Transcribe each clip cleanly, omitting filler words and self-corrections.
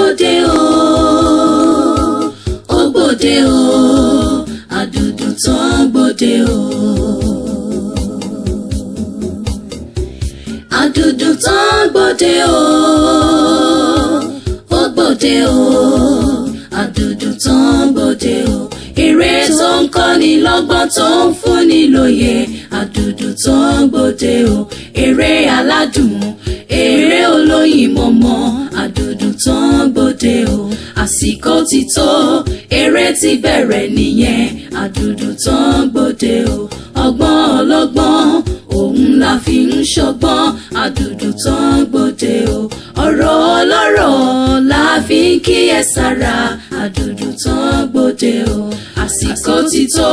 gbòde o, ó gbòde o, Adunduntan gbòde o. Adunduntan gbòde o, ó gbòde o, Adunduntan gbòde o. Eré tó ń kọ́ni lọ́gbọ́n tó ń fúnni lóye, Adunduntan gbòde o. Eré aládùn, eré olóyin mọ̀mọ́, Adunduntan gbòde o. Àsìkò ti tó, eré ti bẹ̀rẹ̀ nìyẹn, Adunduntan gbòde o. Ọgbọ́n ọlọ́gbọ́n, òun la fi ń ṣọgbọ́n, Adunduntan gbòde o. Ọ̀rọ̀ ọlọ́rọ̀ la fi ń kíyèsára, Adunduntan gbòde o. Àsìkò ti tó,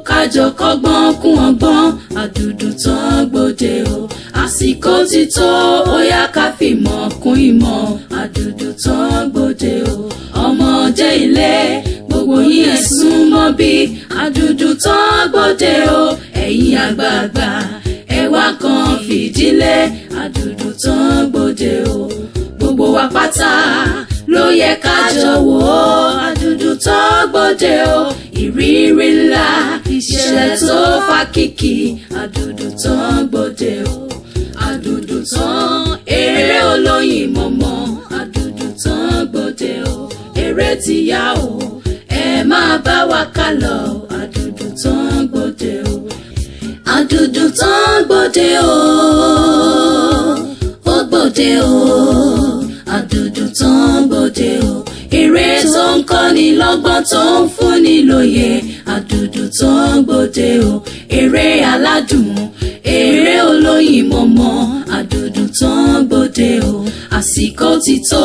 kájọ kọ́gbọ́n kún ọgbọ́n, Adunduntan gbòde o. Àsìkò ti tó, ó yá ká fìmọ̀ kún ìmọ̀, Adunduntan gbòde o. Ọmọdé ilé, gbogbo yín ẹ súnmọ́ bí, Adunduntan gbòde o. Ẹ̀yin àgbààgbà, ẹ wá kan fìdílé, Adunduntan gbòde o. Gbogbo wa pátá ló yẹ ká jọ wò ó, Adunduntan gbòde o. Ìrírí ńlá, ìṣẹ̀lẹ̀ tó fa kìkì, Adunduntan gbòde o. Adunduntan, eré olóyin mọ̀mọ́, Adunduntan gbòde o. Eré ti yá o, ẹ máa bá wa ká lọ, Adunduntan gbòde o. Adunduntan gbòde o, ó gbòde o, Adunduntan gbòde o. Eré tó ń kọ́ni lọ́gbọ́n tó ń fúnni lóye, Adunduntan gbòde o. Eré aládùn, eré olóyin mọ̀mọ́, Adunduntan gbòde o. Àsìkò ti tó,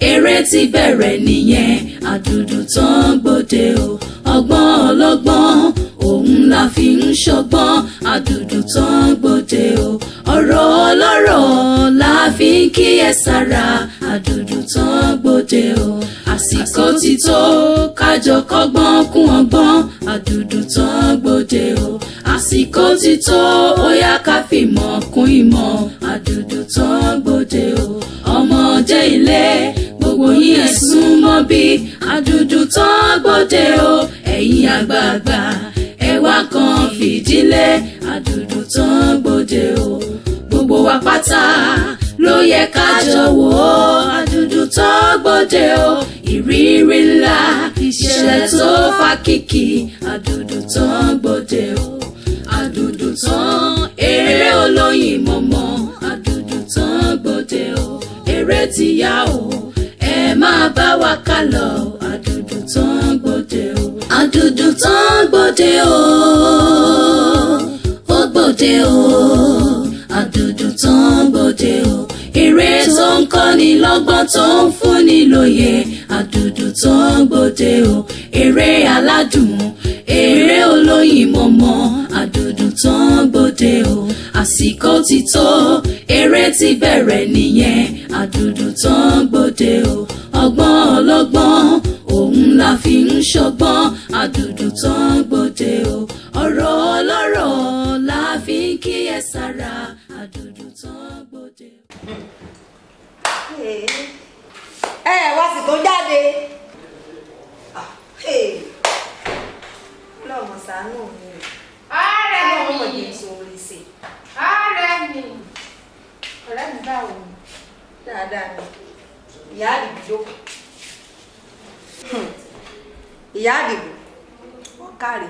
eré ti bẹ̀rẹ̀ nìyẹn, Adunduntan gbòde o. Ọgbọ́n ọlọ́gbọ́n, òun la fi ń ṣọgbọ́n, Adunduntan gbòde o. Ọ̀rọ̀ ọlọ́rọ̀ la fi ń kíyèsára, Adunduntan gbòde o. Àsìkò ti tó, kájọ kọ́gbọ́n kún ọgbọ́n, Adunduntan gbòde o. Àsìkò ti tó, ó yá ká fìmọ̀ kún ìmọ̀, Adunduntan gbòde o. Ọmọdé ilé, gbogbo yín ẹ súnmọ́ bí, Adunduntan gbòde o. Ẹ̀yin àgbààgbà, ẹ wá kan fìdílé, Adunduntan gbòde o. Gbogbo wa pátá ló yẹ ká jọ wò ó, Adunduntan gbòde o. Ìrírí ńlá, ìṣẹ̀lẹ̀ tó fa kìkì, Adunduntan gbòde o. Adunduntan, eré olóyin mọ̀mọ́, Adunduntan gbòde o. Eré ti yá o, ẹ máa bá wa ká lọ, Adunduntan gbòde o. Adunduntan gbòde o, ó gbòde o, Adunduntan gbòde o. Eré tó ń kọ́ni lọ́gbọ́n tó ń fúnni lóye, Adunduntan gbòde o. Eré aládùn, eré olóyin mọ̀mọ́, Adunduntan gbòde o. Àsìkò ti tó, eré ti bẹ̀rẹ̀ nìyẹn, Adunduntan gbòde o. Ọgbọ́n ọlọ́gbọ́n, òun la fi ń ṣọgbọ́n, Adunduntan gbòde o. Ọ̀rọ̀ ọlọ́rọ̀ la fi ń kíyèsára, Adunduntan gbòde o. Wá sì tó jáde. Lọ́mọ ṣàánú mi. Ààrẹ mi. Ọmọ yìí sórí sí. Ààrẹ mi. Ọ̀rẹ́ mi báwo ni? Dáadáa ni. Ìyá Adigun jókòó. Ìyá Adigun, wọ́n káre.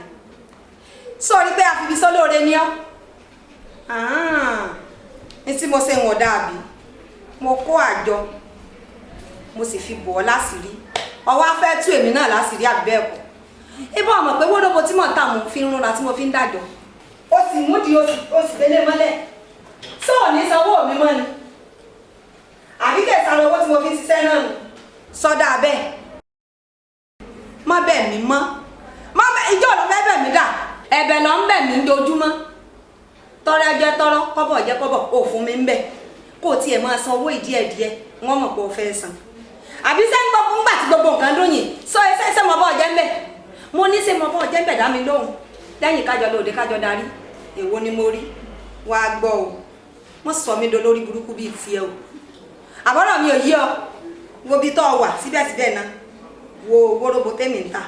Sọ́ọ́rí pé àfibisọ́ lóore ni ọ́. Ní tí mo ṣe wọ̀n dàbí, mo kó àjọ, mo sì fi bọ̀ ọ́ láṣìírí. Ọwọ́ á fẹ́ tú èmi náà láṣìírí àbí bẹ́ẹ̀ kọ́. Ibà ọmọ pé wóróbo tí mò ń tà mo fi ń rúnra tí mo fi ń dájọ́. Ó sì múdi ó sì gbélé mọ́lẹ̀. Sọ́ọ̀ ní sanwó mi mọ́ ni. Àbí kẹsàn-án owó tí mo fi ń ṣiṣẹ́ náà nù. Sọ́dà bẹ́ẹ̀. Má bẹ̀ mí mọ́. Ìjọ́ ló fẹ́ bẹ̀ mí dà. Ẹ̀bẹ̀ lọ ń bẹ̀ mí dojúmọ́. Tọrẹ jẹ́ tọrọ, kọ́bọ̀ jẹ́ kọ́bọ̀, ò fún mi ń bẹ̀. Kó tiẹ̀ máa san owó ìdíẹ̀díẹ̀, wọ́n mọ̀ pé o fẹ́ san. Àbí sẹ́ńgbọ́ fún gbà tí gbogbo nǹkan dóyìn, sọ ẹsẹ̀ mọ́ bọ́ jẹ́ ń bẹ̀. Mo ní ṣe mọ́ bọ́ jẹ́ ń bẹ̀ dá mi lóhùn. Lẹ́yìn kájọ lóde kájọ darí, èwo ni mo rí? Wàá gbọ́ o. Wọ́n sọ mí dolórí burúkú bíi tiẹ̀ o. Àbọ̀rọ̀ mi ò yí ọ. wo bí tó wà síbẹ̀síbẹ̀ náà wo wóróbo tèmi ń ta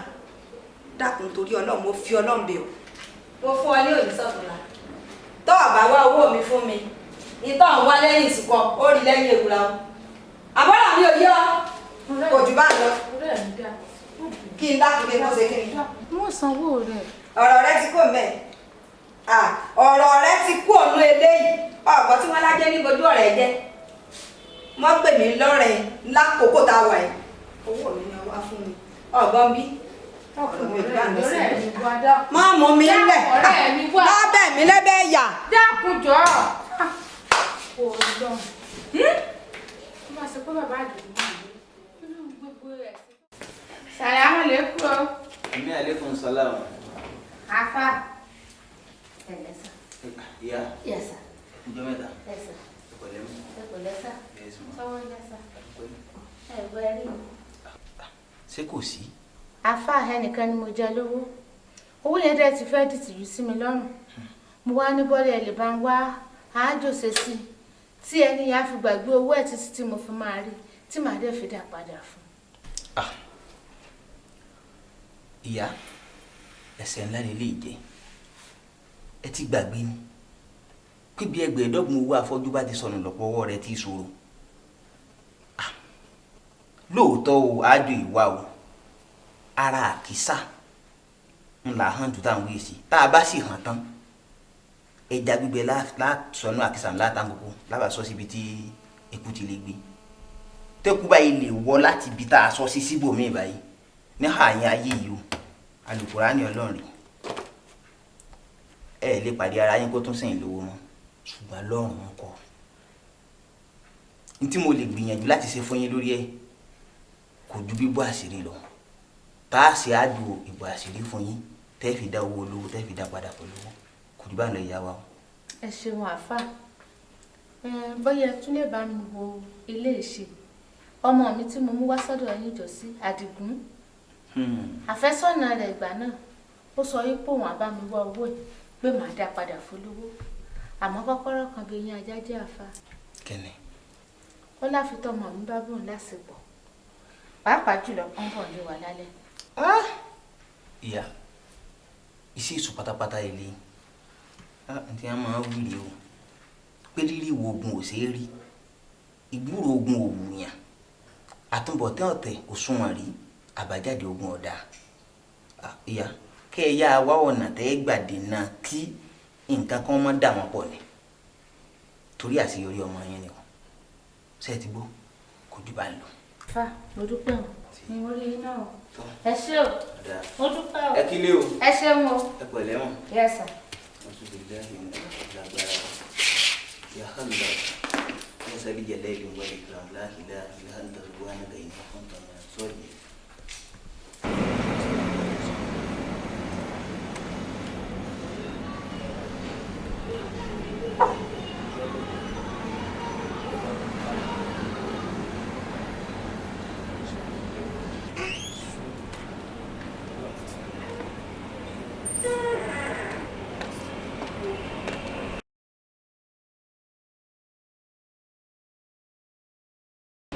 dákun torí Ọlọ́run mo fi Ọlọ́run bẹ̀ ọ́ mo fún ọ ní òní sọ́tùnla tó bá wá owó mi fún mi ní tó ń wá lẹ́yìn ìsìnkọ ó rí lẹ́yìn ewúra o àbọ̀dà mi ò yí ọ kò jù bá lọ kí n dákun kí n mọ̀ ṣe kí ni. mo sanwó rẹ̀. ọ̀rọ̀ rẹ ti kó mẹ́ ọ̀rọ̀ rẹ ti kú ọ̀nà eléyìí ọ̀gbọ́n tí wọ́n lájẹ́ ní gbogbo ọ̀rẹ́ jẹ́ mọ́ pè mí lọ́rẹ̀ lákòókò tá a wà yìí owó mi ni wá fún mi ọ̀gbọ́n bí má mú mi lẹ̀ lábẹ́ mi lẹ́bẹ̀ yà. dákun jọ kò lọ má ṣe pé bàbá àdúgbò nínú gbogbo ẹ̀. Salaam alaikum. Ami alaikum salam. Afa. Iya. Yes sir. Ǹjọ́ mẹ́ta. Yes sir. Pẹ̀lẹ́ mi. Pẹ̀lẹ́ sir. Yes ma. Sawo yes sir. Ẹ rí. Ṣé kò sí? Afa ẹnìkan ni mo jẹ lówó. Owó yẹn dẹ̀ ti fẹ́ dìtìjú sí mi lọ́rùn. Mo wá ní bọ́lẹ̀ ẹ̀ lè bá ń wá àájò ṣe sí tí ẹni yẹn á fi gbàgbé owó ẹ̀ títí tí mo fi máa rí tí màá dẹ̀ fi dá padà fún. Ìyá, ẹ̀ṣẹ̀ ńlá ni lè jẹ́. Ẹ ti gbàgbé ni. Pé bí ẹgbẹ̀ẹ́dọ́gbọ̀n owó afọ́jú bá ti sọnù lọ́pọ̀ ọwọ́ rẹ tí ṣòro. Lóòótọ́ o, àjò ìwà o. Ara àkísà ńlá hàn jù táwọn wí sí. Tá a bá sì hàn tán. Ẹja gbígbẹ látọ̀nù àkísà ńlá tán gbogbo lábàá sọ síbi tí eku ti lè gbé. Tẹ́kú báyìí lè wọ́ láti ibi tá a sọ sí síbòmíì báyìí. Ní àyìn ayé yìí o Al-Qur'ani Ọlọ́run ẹ lè pàdé ara yín kó tún sẹ́yìn lówó mọ́ ṣùgbọ́n lọ́rùn ń kọ́ ní tí mo lè gbìyànjú láti ṣe fún yín lórí ẹ kò ju bíbọ́ àṣírí lọ tá a ṣe àdó ìbò àṣírí fún yín tẹ́ fi dá owó olówó tẹ́ fi dá padà pẹ̀lú owó kò jù bá ń lọ ìyá wa o. Ẹ ṣeun àfà bóyá tún lè bá mi wo ilé ìṣe ọmọ mi tí mo mú wá sọ́dọ̀ yín jọ sí Adigun. Àfẹ́sọ́nà rẹ̀ ìgbà náà ó sọ wípé òun á bá mi wá owó yìí pé màá dá padà fólówó àmọ́ kọ́kọ́rọ́ kan bí yín ajá jẹ́ àfa. Kẹ́ni. Ó láfitọ́mọ mi bá bùn lásìkò pàápàá jùlọ pọ́n bọ̀ lé wa lálẹ́. Ìyá iṣẹ́ ìsù pátápátá ilé tí a máa ń wíri o pé rírí wo ogun ò ṣeé rí ìgbúrò ogun òwúyàn àtúbọ̀tán ọ̀tẹ̀ òṣùwọ̀n rí àbájáde ogun ọ̀dà. Ìyá kẹ́ ẹ yá wá ọ̀nà tẹ́ gbàdé náà kí nǹkan kan má dà wọ́n pọ̀ ni torí àṣeyọrí ọmọ yẹn ni o ṣe ti gbó kò jù bá ń lọ. Fa mo dúpẹ́ o ni mo rí iná o ẹ ṣé o mo dúpẹ́ o ẹ kílé o ẹ ṣeun o ẹ pẹ̀lẹ́ wọn. Yes sir. wọ́n tún lè dáhìn lágbára ya hàlùbà wọ́n sábì jẹ́ lẹ́yìn wọlé ìgbàm láhìlá ìlànà tàbí nígbà yìí fún tọ́nà sọ́ọ̀dì.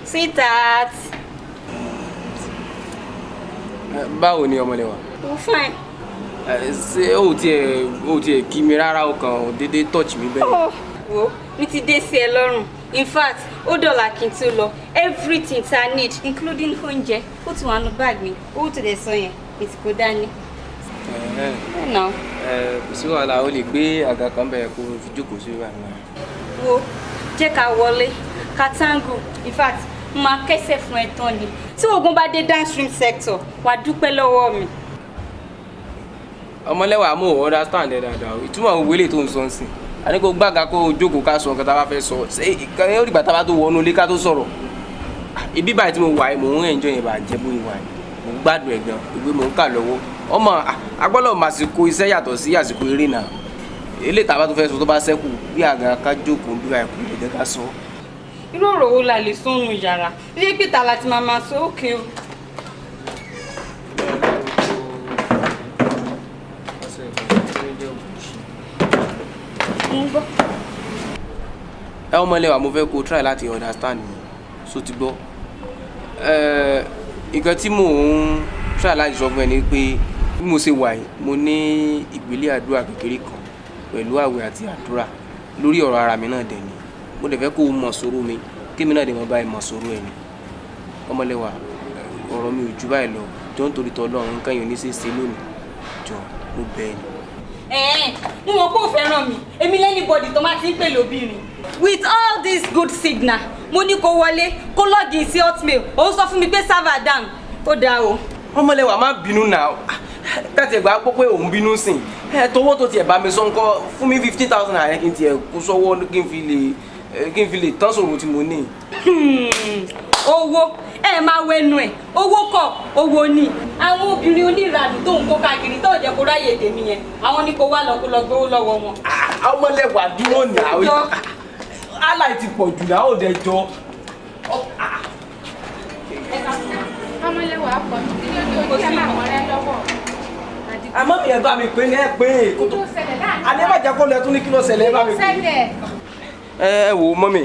Sweetheart. Báwo ni ọmọlẹ́wà? I'm fine. Ṣé o tiẹ̀ kí mi rárá o kàn dédé touch mi bẹ́ẹ̀? Wo mi ti dé sí ẹ lọ́rùn. In fact, ó dọ̀là kí n tó lọ. Everything I need, including oúnjẹ, ó ti wà nínú bag mi. Owó tó dẹ̀ sọ yẹn, mi ti kó dání. Kò sí wàhálà, o lè gbé àga kan bẹ̀rẹ̀ kó o fi jókòó sí ìwà náà. Wo jẹ́ ká wọlé, ká tango. In fact, mo máa kẹ́sẹ̀ fún ẹ tán ni. Tí ogun bá dé downstream sector, wàá dúpẹ́ lọ́wọ́ mi. Ọmọlẹ́wà mo understand ẹ dáadáa o. Ìtumọ̀ òwe lè tó ń sọ ń sìn. A ní kó gbága kó o jókòó ká sọ nǹkan tá a bá fẹ́ sọ. Ṣé ó dìgbà tá a bá tó wọnú ilé ká tó sọ̀rọ̀? Ibi báyìí tí mo wà yìí mò ń enjoy yẹn bá jẹ́ bóyá wà yìí. Mò ń gbádùn ẹ̀ gan. Ìwé mò ń kà lọ́wọ́. Ọmọ agbọ́dọ̀ màsìkò iṣẹ́ yàtọ̀ sí àsìkò eré náà. Eléyìí tá a bá tó fẹ́ sọ tó bá ṣẹ́kù bí àga ká jókòó bí àìkú lè jẹ́ ká sọ. Irú ọ̀rọ̀ wo la lè sọnù yàrá? Ilé pìtà láti máa sọ òkè o. Ẹ ọmọlẹ́wà mo fẹ́ kó try láti understand mi so ti gbọ́ nǹkan tí mò ń try láti sọ fún ẹ ni pé bí mo ṣe wà yìí mo ní ìgbélé àdúrà kékeré kan pẹ̀lú àwẹ̀ àti àdúrà lórí ọ̀rọ̀ ara mi náà dẹ̀ ni mo dẹ̀ fẹ́ kó o mọ̀ sọ̀rọ̀ mi kémi náà dẹ̀ mọ̀ báyìí mọ̀ sọ̀rọ̀ ẹ̀ ni ọmọlẹ́wà ọ̀rọ̀ mi ò ju báyìí lọ jọ nítorí tọ́lọ́run nǹkan yìí ò ní ṣeéṣe lónìí jọ mo bẹ̀ ẹ́ ni. mo mọ̀ pé ò fẹ́ràn mi èmi lẹ́nìbọ̀dì tó máa ti ń pè lóbìnrin. With all this good signal mo ní kó wọlé kó lọ́ọ̀gì sí hotmail òun sọ fún mi pé server down ó dáa o. ọmọlẹ́wà má bínú náà káàtì ẹ̀gbá pọ́ pé òun bínú sìn tọwọ́ tó tiẹ̀ bá mi sọ ńkọ́ fún mi 15,000 naira kí n tiẹ̀ kó sọ́wọ́ kí n fi lè tán sòrò tí mo ní. owó ẹ máa wẹnu ẹ owó kọ owó ni àwọn obìnrin oníranù tó ń kó káàkiri tó jẹ kó ráyè tèmi yẹn àwọn ní kó wá lọ kó lọ gbowó lọ́wọ́ wọn. ọmọlẹ́wà dúró náà aláì ti pọ̀ jù náà ó dẹ jọ. ọmọlẹ́wà pọ̀ kí ló dé ojú ẹ̀ máa wọ́n rẹ lọ́wọ́. àmọ́ mi ẹ̀ bá mi pín ní ẹ̀ pín in kó tó adébàjẹ́ kó lẹ tún ní kí ló ṣẹlẹ̀ ẹ̀ bá mi pín in. ẹ wò mọ́mì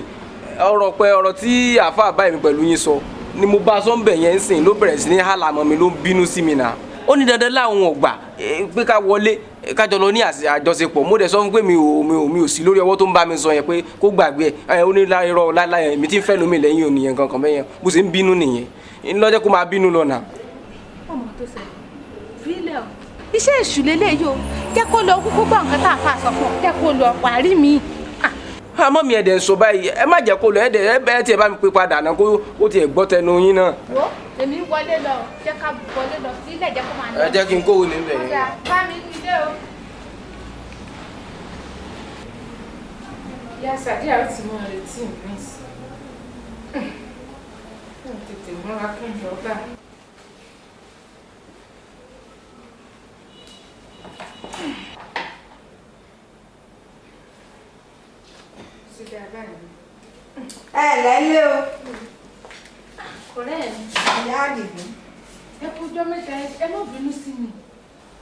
ọ̀rọ̀ tí àáfàá báyìí mi pẹ̀lú yín sọ ni mo bá sọ ń bẹ̀ yẹn ń sìn ló bẹ̀rẹ̀ sí ní hàlàmọ́ mi ló ń bínú sí mi náà ó ní dandan láwọn ọgbà pé ká wọlé kájọ lọ ní àjọṣepọ̀ mo dẹ̀ sọ fún pé mi ò sí lórí ọwọ́ tó ń bá mi sọ yẹn pé kó gbàgbé ẹ̀ ó ní irọ́ láláyẹ̀ mi ti ń fẹ́ lómi lẹ́yìn ònìyàn kankan bẹ́yẹn bó ṣe ń bínú nìyẹn ńlọ́jẹ́ kó máa bínú lọ náà. ọmọ tó ṣẹlẹ̀ fílẹ̀ o iṣẹ́ èṣù lélẹ́yìí o jẹ́ kó lọ kúkú gbọ́ nǹkan tá a fà sọ fún ọ jẹ́ kó lọ wàrí mi. àmọ́ mi ẹ̀dẹ̀ ń sọ báyìí ẹ má jẹ́ kó lọ ẹ̀dẹ̀ ẹ bẹ́ẹ̀ tiẹ̀ bá mi pé padà náà kó ó tiẹ̀ gbọ́ tẹnu yín náà. wo èmi wọlé lọ jẹ́ ká wọlé lọ sílẹ̀ jẹ́ kó máa lọ. ẹ jẹ́ kí n kówó níbẹ̀ yẹn. ọ̀gá bá mi nílé o. ìyá sàdíà ó ti mọ retí mi sí i tètè múra kí n lọ bá. lẹ́lẹ́ o. ọ̀rẹ́ mi. Ìyá Adigun. ẹ kújọ́ mẹ́ta ẹ má bínú sí mi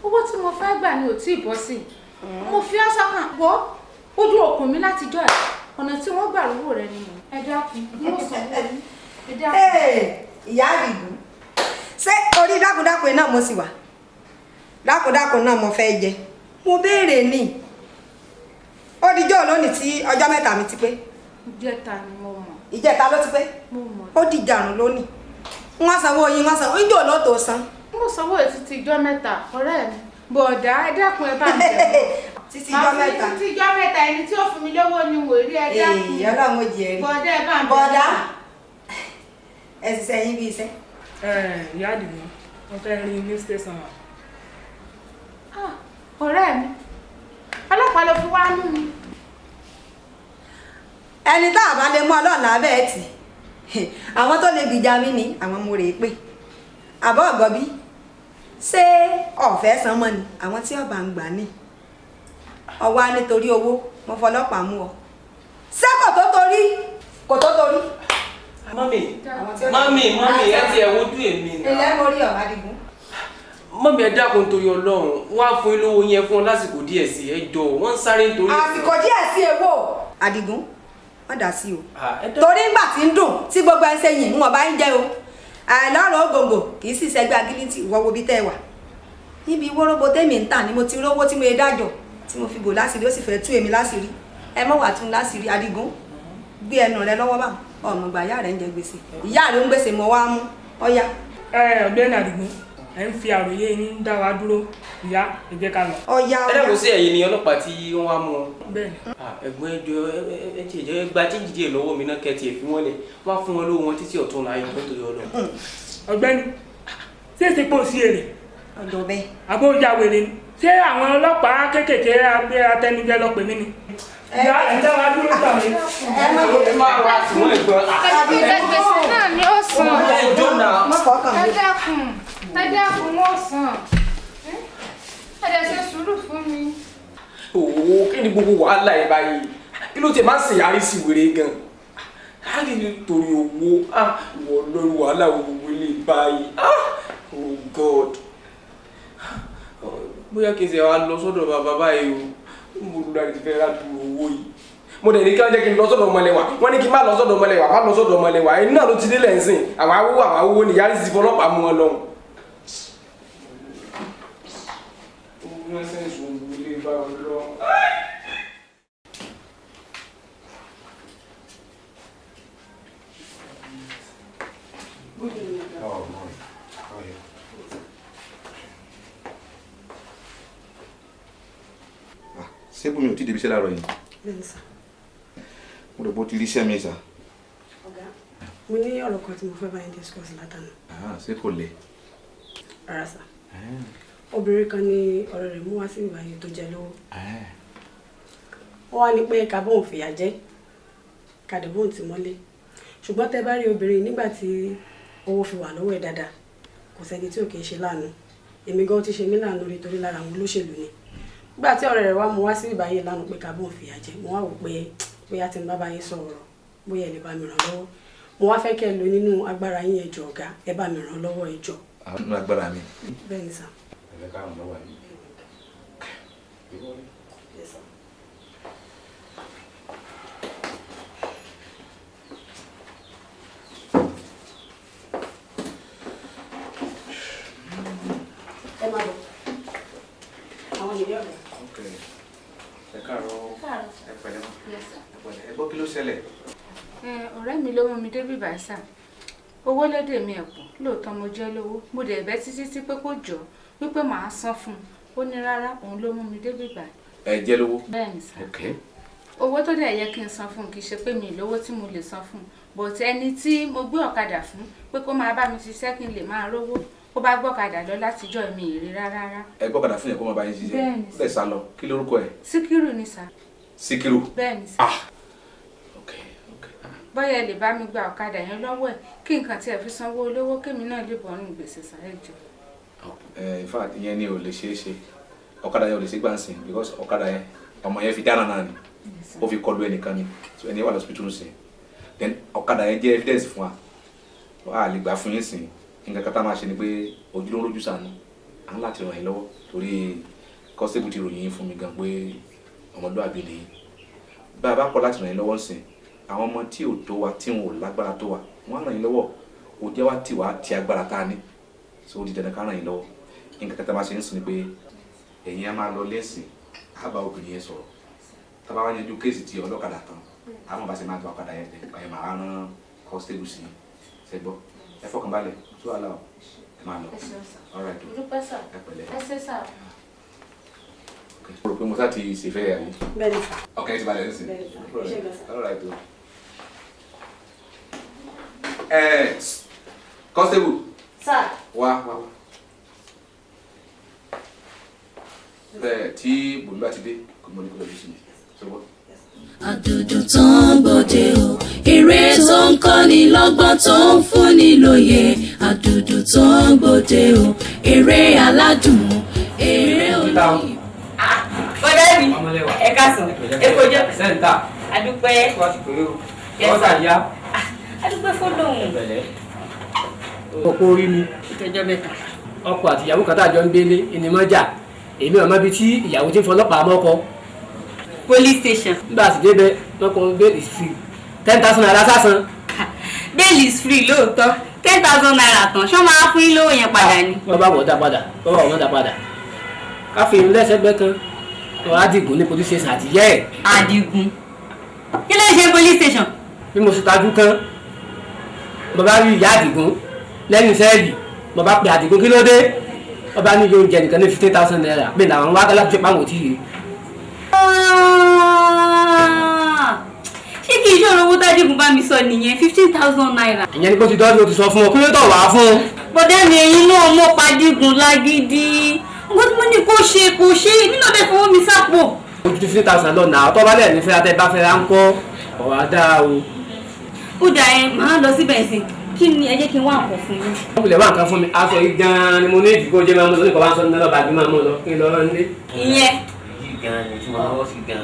owó tí mo fẹ́ gbà ni ò tí ì bọ́ sí i mo fi ọ́ sọ́kàn wọ́ ojú òkun mi láti jọ ẹ̀ ọ̀nà tí wọ́n gbà lówó rẹ ni ẹ dákun mo sanwó mi ẹ dákun. Ìyá Adigun ṣé orí dákúndákùn náà mo sì wà dákúndákùn náà mo fẹ́ jẹ mo béèrè ní ó dijọ́ lónìí tí ọjọ́ mẹ́ta mi ti pé. ìjẹta ni mo mọ̀. ìjẹta ló ti pé ó dìjàrún lónìí wọ́n sanwó yín wọ́n sanwó ìjọ ló tó san. mo sanwó ètí ti ijọ́ mẹ́ta ọ̀rẹ́ mi bọ̀dá ẹ dákun ẹ bá mi jẹ títí ijọ́ mẹ́ta títí ijọ́ mẹ́ta ẹni tí ó fún mi lówó ni wò rí ẹ dákun. Ọlọ́run ó jẹ rí bọ̀dá ẹ bá mi jẹ. bọ̀dá ẹ sì sẹ́yìn bí iṣẹ́. Ìyá Adigun wọ́n fẹ́ rí ní station wa. ọ̀rẹ́ mi ọlọ́pàá ló fi wá mú mi. ẹni tá a bá lè mú Ọlọ́run lábẹ́ ẹ̀ tì àwọn tó lè gbìjà mí ni àwọn mo rè é pé àbọ̀ ọ̀gọ́bí ṣé ọ̀fẹ́ san mọ́ ni àwọn tí ọba ń gbà ní ọwọ́ á nítorí owó mo fọlọ́pàá mú ọ ṣé kò tó torí. mọ́mì ẹ ti ẹ̀ wojú èmi náà. ilé mo rí ọ̀rọ̀ Adigun. mọ́mì ẹ dákun torí Ọlọ́run wọ́n á fún yín lówó yẹn fún ọ lásìkò díẹ̀ sí ẹ jọ wọ́n ń sáré nítorí. àsìkò díẹ̀ sí èwo Adigun wọ́n dà sí o torí ńgbà tí ń dùn tí gbogbo ẹ ṣe yìn wọn bá ń jẹ o àìlọ́rọ̀ ògòǹgò kì í sì ṣẹgbẹ́ agilítì wọ́wọ́ bí tẹ́ wà níbi wóróbo tèmi ń tà ni mo ti rówó tí mo yẹ dájọ́ tí mo fi bò láṣìírí ó sì fẹ́ tú èmi láṣìírí ẹ mọ̀ wà tún láṣìírí Adigun gbé ẹnu rẹ lọ́wọ́ bá ọmọ ìgbà ìyá rẹ ń jẹ gbèsè ìyá rẹ ń gbèsè mọ́ wá mú ọ̀yá. Ọ̀gbẹ́ni Adigun ẹ ń fi àròyé yín dá wa dúró ìyá ẹ jẹ́ ká lọ. ọ̀yá ẹ dẹ́kun sí ẹ̀yin ni ọlọ́pàá tí wọ́n wá mú wọn. bẹ́ẹ̀ni. ẹ̀gbọ́n ẹjọ́ ẹ ti ẹjọ́ gba jíjì díẹ̀ lọ́wọ́ mi náà kẹ́tì ẹ̀ fi wọ́n lẹ̀ wọ́n á fún wọn lówó wọn títí ọ̀tún láàyè tó torí Ọlọ́run. Ọ̀gbẹ́ni ṣé èsì pò sí èrè. ọjọ́ bẹ́ẹ̀. àbó ya wèrè ni ṣé àwọn ọlọ́pàá kéékèèké atẹnujẹ lọ pè mí ni. ìyá ẹ dá wa dúró gbà mí. ẹ má ra àtúnwọ̀n ẹ̀gbọ́n. gbèsè náà ni ó san. ẹjọ́ náà. ẹ dákun wọ́n san. ẹ dẹ̀ ṣe sùúrù fún mi. òwò kí ni gbogbo wàhálà ẹ báyìí kí ló ti máa ń ṣèyàrí sí wèrè gan á lè nítorí owó ìwọ lórí wàhálà gbogbo ilé báyìí oh God bóyá kí n ṣe wá lọ sọ́dọ̀ bàbá báyìí o mo lù láti fẹ́ rà dúró owó yìí mo dẹ̀ ní kí wọ́n jẹ́ kí n lọ sọ́dọ̀ ọmọlẹ́wà wọ́n ní kí n má lọ sọ́dọ̀ ọmọlẹ́wà má lọ sọ́dọ̀ ọmọlẹ́wà ẹni náà ló ti délẹ̀ ń sìn àwọn awúwo ni yàrá ti fọlọ́pàá mú wọn lọ́hùn. Ṣé bùnmi ò tí débi iṣẹ́ láàárọ̀ yìí? Bẹ́ẹ̀ni sà. Mo rò bó ti rí iṣẹ́ mi sà. Ọ̀gá, mo ní ọ̀rọ̀ kan tí mo fẹ́ bá yín discuss látàná. Ṣé kò le? Rárá sà. Obìnrin kan ní ọ̀rẹ́ rẹ̀ mú wá sí ìbáyé tó jẹ lówó. Ó wá ní pé ká bóun fìyà jẹ, ká dẹ̀ bóun tì mọ́lé. Ṣùgbọ́n tẹ́ bá rí obìnrin nígbà tí owó fi wà lọ́wọ́ ẹ̀ dáadáa, kò sẹ́ni tí ò kì í ṣe láàánú. Èmi gan ti ṣe mí láàánú rí torí lára àwọn olóṣèlú ni. Nígbà tí ọ̀rẹ́ rẹ̀ wá mú wá sí ìbáyé lánàá pé ká bóun fìyà jẹ, mo wá wò pé bóyá tí n bá bá yín sọ̀rọ̀ bóyá ẹ lè bá mi ràn lọ́wọ́. Mo wá fẹ́ kẹ́ ẹ lò nínú agbára yín ẹ jọ̀ọ́ ọ̀gá, ẹ bá mi ràn lọ́wọ́ ẹ jọ̀ọ́. Nínú agbára mi. Bẹ́ẹ̀ni sà. Ẹ ká ràn lọ́wọ́ mi. Ẹ máa bọ̀. Àwọn ìdílé ọ̀gá. Ẹ káàárọ̀. Ẹ pẹ̀lẹ́ mọ́. Ẹ gbọ́ kí ló ṣẹlẹ̀? Ọ̀rẹ́ mi ló mú mi débi bàṣà. Owó lédè mi ẹ̀pọ̀ lóòótọ́ mo jẹ́ lówó. Mo dẹ̀ bẹ́ títí pé kó jọ wípé màá san fún un. Ó ní rárá òun ló mú mi débi bàṣà. Ẹ jẹ́ lówó? Bẹ́ẹ̀ni sà. Owó tó dẹ̀ yẹ kí n san fún un kì í ṣe pé mi lówó tí mo lè san fún un. But ẹni tí mo gbé ọ̀kadà fún pé kó máa bá mi ṣiṣẹ́ kí n lè máa rówó. Ó bá gbọ́kadà lọ látijọ́ mi ìrí rárá. Ẹ gbọ́kadà fún yẹn kó máa bá yín ṣiṣẹ́? Bẹ́ẹ̀ni sà. Ó lè sá lọ. Kí lorúkọ ẹ̀? Sikiru ni sà. Sikiru? Bẹ́ẹ̀ni sà. Ok. Bóyá ẹ lè bá mi gba ọ̀kadà yẹn lọ́wọ́ ẹ̀ kí nǹkan tí ẹ fi sanwó olówó kémi náà lè bọ́ nínú gbèsè sáré jù. In fact ìyẹn ni ò lè ṣeé ṣe. Ọ̀kadà yẹn ò lè ṣe gbàǹsìn because ọ̀kadà yẹn ọmọ yẹn fi dáná náà ni. Ó fi kọlu ẹnìkan ni. So ẹni wà lọ́sibítù ń sìn. Then ọ̀kadà yẹn jẹ́ evidence fún wa. A lè gbà fún yín sìn. Nǹkan kan tá máa ṣe ni pé ojú ló ń rojú sànú. À ń láti ràn yín lọ́wọ́ torí constable ti ròyìn fún mi gan pé ọmọlúwàbí ni. Bá a bá kọ̀ láti ràn yín lọ́wọ́ sìn. Àwọn ọmọ tí ò tó wa tí wọn ò lágbára tó wa wọ́n á ràn yín lọ́wọ́. Ó jẹ́ wá tí wàá ti agbára tá a ní. So ó di dandan ká ràn yín lọ́wọ́. Nǹkan kan tá máa ṣe ń sìn ni pé ẹ̀yin á máa lọ lẹ́sìn á bá obìnrin yẹn sọ̀rọ̀. Tá bá wá yanjú kéèsì tí ọlọ́kadà tán á mọ̀ bá ṣe máa gba ọ̀kadà yẹn ẹ̀ máa rán constable sí i. Ṣé gbọ́? Ẹ fọkàn balẹ̀ tó wà láwọ̀ ẹ máa lọ. All right. Ẹ pẹ̀lẹ́. Mo rò pé mo sá ti ṣèfẹ́ yà yìí. Bẹ́ẹ̀ni sà. Ọkàn yẹn ti balẹ̀ nísìnyí. Bẹ́ẹ̀ni sà. All right. Constable. Sà. Wá. Bẹ́ẹ̀ tí bòmí bá ti dé kò mọ̀ ní kò lọ sí mi. Ṣọwọ́. Adunduntan gbòde o, eré tó ń kọ́ni lọ́gbọ́n tó ń fúnni lóye. Adunduntan gbòde o, eré aládùn, eré olóyin. Bọ́dá mi, ẹ káàsán, ẹ kojú. Sẹ́ńtà. Adúpẹ́. Ọ̀sà ìyá. Adúpẹ́ fọ́lọ́hún. Ọkọ orí mi. Ìtọ́jọ́ mẹ́ta. Ọkọ àti ìyàwó kan tá a jọ ń gbélé ìnìmọ́jà. Èmi ọ̀mọ́ bíi tí ìyàwó ti ń fọlọ́pàá mọ́kọ. Police station. Nígbà tí débẹ̀ wọ́n kàn bail is free 10,000 naira sásán. Bail is free lóòótọ́ 10,000 naira tán ṣọ́ máa fún yín lówó yẹn padà ni. Wọ́n bá wọ̀ dá padà wọ́n bá wọ̀ dá padà. Káfí ìlú lẹ́sẹ̀gbẹ́ kan wọ́n Adigun ní police station àtìyẹ́ ẹ̀. Adigun kí ló ń ṣe police station. Bí mo ṣe tajú kan mo bá rí Iya Adigun lẹ́yìn sẹ́ẹ̀lì mo bá pe Adigun kí ló dé wọ́n bá ní yóò jẹ nìkan ní 15,000 naira bẹ́ẹ̀ làwọn wá láti ṣe pàmò tí yìí. Ṣé kì í ṣòro owó t'Adigun bá mi sọ nìyẹn 15,000 naira. Ìyẹn ni bó ti dọ́jú o ti sọ fún ọ kí ló tọ̀ wá fún. Bọ́dá mi ẹ̀yin náà mọ̀ pa Adigun lágídí. Nǹkan tí mo ní kó ṣe èmi náà dẹ̀ fọwọ́ mi sápò. Ojú 15,000 lọ nà ọtọ́ bá lẹ̀ ní fẹ́ra tẹ́ bá fẹ́ra ń kọ́ ọ̀rọ̀ adá o. Ó dà ẹ máa lọ síbẹ̀ sí kí ni ẹ jẹ́ kí n wá nǹkan fún yín. Wọ́n wulẹ̀ wá nǹkan fún mi aṣọ yìí gan-an ni mo ní ìdíkó jẹ́ máa mú lọ nípa wá sọ ní lọ́ba àgbẹ̀ máa mú lọ kí n lọ rán nílé. Ìyẹn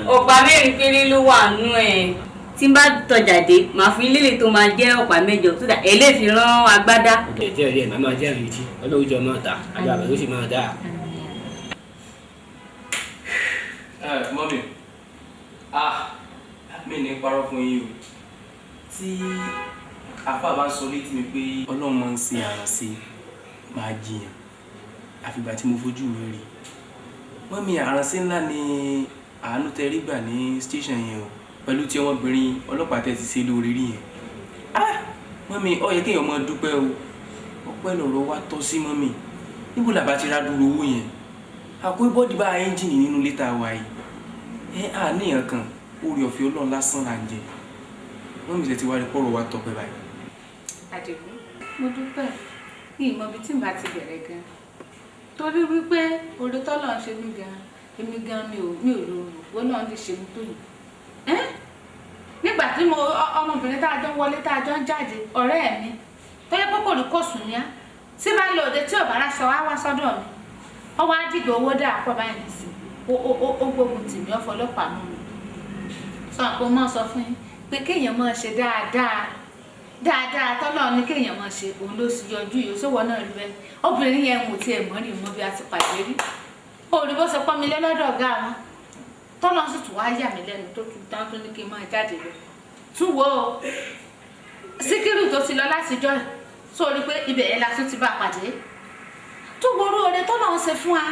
ọ̀pá mẹ́rin péré ló wà nú ẹ̀. Tí n bá tọjà dé màá fún ilé lè tó máa jẹ́ ọ̀pá mẹ́jọ tó dà ẹ lè fi rán agbádá. Ẹ̀jẹ̀ rẹ̀ màá máa jẹ́ àrètí ọlọ́run jọ máa ta àjọ àbẹ̀ ló sì máa dáa. Mọ́mí mi ní parọ́ fún yín o tí àfa bá sọ létí mi pé Ọlọ́run máa ń ṣe àrànṣe máa jiyàn àfìgbà tí mo fojú mi rí mọ́mí àrànṣe ńlá ni àánú tẹrí gbà ní station yẹn o pẹ̀lú tí ọmọbìnrin ọlọ́pàá tẹ́ ti ṣe lórí rí yẹn mọ́mí ó yẹ kéèyàn máa dúpẹ́ o ọpẹ́ lọ̀rọ̀ wa tọ́ sí mọ́mí níbo làbá ti rá dúró owó yẹn àkó bọ́dì bá ẹ́ńjìnì nínú létà wa yìí àníyàn kan orí ọ̀fẹ́ Ọlọ́run lásán là ń jẹ mọ́mí ṣe ti wá rí pọ̀rọ̀ wa tọpẹ́ báyìí. Adigun mo dúpẹ́ ní ìmọ̀ ibi tí n bá ti bẹ̀rẹ̀ gan torí wípé oore tọ́lọ́run ṣe mí gan èmi gan mi ò lòrò Ọlọ́run lè ṣe mí tó yìí nígbà tí mo ọmọbìnrin tá a jọ ń wọlé tá a jọ ń jáde ọ̀rẹ́ mi tó yẹ kókò ní kò sùn ní á tí bá lọ òde tí ò bá ráṣọ wá wá sọ́dọ̀ mi ọwọ́ àdìgbò owó dà pọ̀ báyìí nìsín ó gbógun tì mí ọ̀fọlọ́pàá mú mi sọ àpò mọ́ sọ fún yín pé kéèyàn máa ṣe dáadáa tọ́lọ́ ní kéèyàn máa ṣe òun ló sì yọjú yìí ó sọ wọ́n náà rí bẹ́ẹ̀ obìnrin yẹn mú tiẹ̀ mọ́ rí mọ́ bí a ti pàdé rí òòrì bó ṣe pọ́n mi lé lọ́dọ̀ ọ̀gá wọn tọ́lọ́ sì tún wá yà mí lẹ́nu tó tún tán tó ní kí n máa jáde lọ tún wo Síkírù tó ti lọ látijọ́ sórí pé ibẹ̀ yẹn la tún ti bá pàdé tó gbóró oore tọ́lọ́ ń ṣe fún wa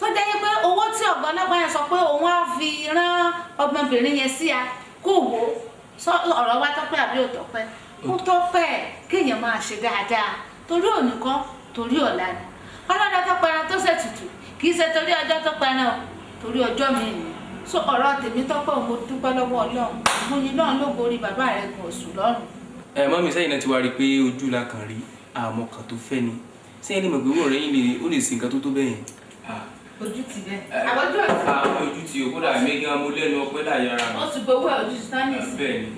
tó jẹ́ pé owó tí ọ̀gá ọlọ́pàá yẹn sọ pé òun á fi rán ọmọbìnrin yẹn sí a kó wò ọ̀rọ̀ wa tọ́pẹ́ àbí ò tọ́pẹ́ ó tọ́pẹ́ kéèyàn máa ṣe dáadáa torí òní kọ́ torí ọ̀la ni ọlọ́dọ̀ tó pẹran tó ṣe tutù kì í ṣe torí ọjọ́ tó pẹran o torí ọjọ́ mi ni so ọ̀rọ̀ tèmi tọ́pẹ́ mo dúpẹ́ lọ́wọ́ Ọlọ́run mo yin náà ló borí bàbá rẹ̀ kàn oṣù lọ́rùn. Mọ́mí sẹ́yìn náà ti wá rí i pé ojú la kàn rí àmọ́ kan tó fẹ́ ni sẹ́yìn lè mọ̀ pé owó rẹ̀ yín ó lè sin nǹkan tó tó bẹ́ẹ̀ yẹn. Ojú ti bẹ́ẹ̀ àbọ̀jọ́ ti. àwọn ojú ti o kódà méjì mo lẹ́nu ọpẹ́ láyàrá mi. ó ti gbowó ojú stannis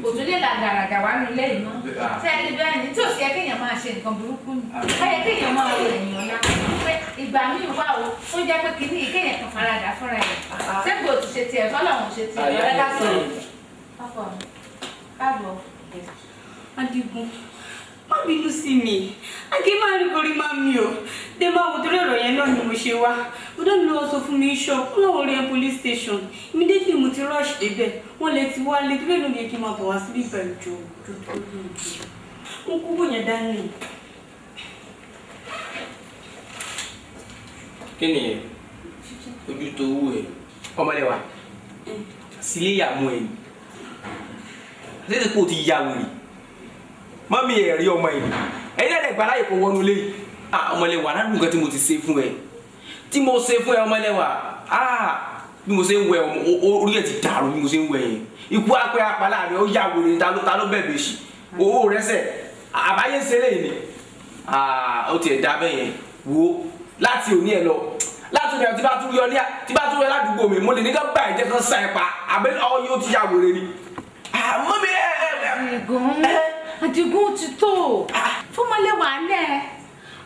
kò tún lè làgàràgà wà nù lẹ́yìn mọ́ sẹ́ẹ̀lì bẹ́ẹ̀ ni tí ò sí ẹ kéèyàn máa ṣe nǹkan burúkú ni ẹ yẹ kéèyàn máa ro èèyàn ọ̀la pé ìgbà míì wà ó jẹ́ pé kìíní kéèyàn kan faradà fúnra ẹ̀ sẹ́gbẹ̀ ò ti ṣe tiẹ̀ fọ́lọ́hún ṣe tiẹ̀ lọ́rẹ́ lásán ọkọ mi káàbọ̀. Adigun má bínú sí mi àgé máa rí borí má mi o dé máa wò torí ọ̀rọ̀ yẹn náà ni mo ṣe wá ọdọ́ mi lọ́wọ́ sọ fún mi ṣọ́ ó lọ́wọ́ rí police station immediately mo ti rush débẹ̀ wọ́n lè ti wá lé kílẹ̀ lónìí kí n máa bọ̀ wá síbí pẹ̀lú jò mo kú bò yẹn dání. kí ni ojú tó wú ẹ ọmọlẹ́wà sílé ìyàmú ẹ ṣé kò ti yà wùrì mọ́mí ẹ̀ rí ọmọ yìí ẹ̀yìn ẹ̀rẹ̀ gbà láyè kó wọnú lé ọmọlẹ́wà ládùúgbò nǹkan tí mo ti ṣe fún ẹ ọmọlẹ́wà bí mo ṣe ń wẹ orí ẹ̀ ti dàrú bí mo ṣe ń wẹ yẹn ikú apẹ́ apalá rẹ̀ ó yà wòrè ta ló bẹ̀bẹ̀ sí owó rẹ̀ sẹ̀ àbáyé ṣeré yìí ni ó tiẹ̀ dá bẹ́ẹ̀ yẹn wo láti òní ẹ̀ lọ láti òní ẹ̀ tí bá tún yọ ládùúgbò mi mo lè ní ká gbà ẹ̀jẹ̀ kan sa ẹ̀ pa àbẹ́ ọ yóò ti yà wòrè ni mọ́mí Adigun ti tó fọmọlẹ́wà alẹ́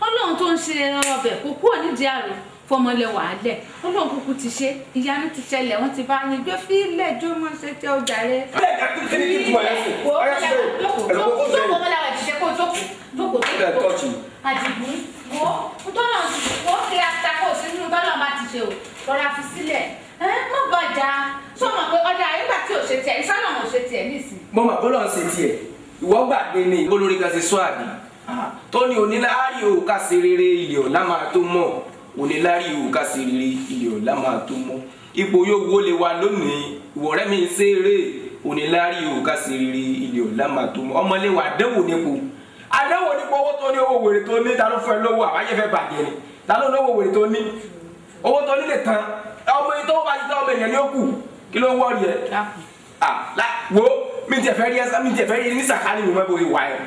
Ọlọ́run tó ń ṣe ọbẹ̀ kò kúrò nídìí àrò fọmọlẹ́wà alẹ́ Ọlọ́run kúkú ti ṣe ìyanu ti ṣẹlẹ̀ wọ́n ti bá yín gbé fílẹ̀ jó mọ́ ṣe tẹ ọjà rẹ. Adigun wo tọ́lọ̀ wo kí atakò sínú tọ́lọ̀ bá ti ṣe o rọra fi sílẹ̀ mọ̀ bàjá sọ̀mọ̀ pé ọjà nígbà tí ò ṣe tiẹ̀ ìsọ́nà ò ṣe tiẹ̀ nísìn. mo mà bọ́lọ̀ ń ṣe tiẹ̀ ìwọ gbàgbé ni olórí kan ṣe sọ àbí tó ní oníláàrí o ká ṣe rere ilẹ̀ ọ̀la máa tó mọ̀ oníláàrí o ká ṣe rere ilẹ̀ ọ̀la máa tó mọ̀ ipò yóò wó lè wa lónìí ìwọ rẹ mi ń ṣe eré oníláàrí o ká ṣe rere ilẹ̀ ọ̀la máa tó mọ̀ ọmọlé wa àdéhùn nípo owó tó ní owó wèrè tó ní ta ló fún ẹ lówó àbáyé fẹ́ bàjẹ́ ni ta ló lówó wèrè tó ní owó tó ní lè tán ọmọ yìí tó bá ti tán ọmọ èèyàn ní ó kù kí ló ń wọ́ọ̀rì ẹ wo mi tẹ fẹ́ rí ẹsẹ mi tẹ fẹ́ rí ní sàkánì mi mọ bó wà ẹ.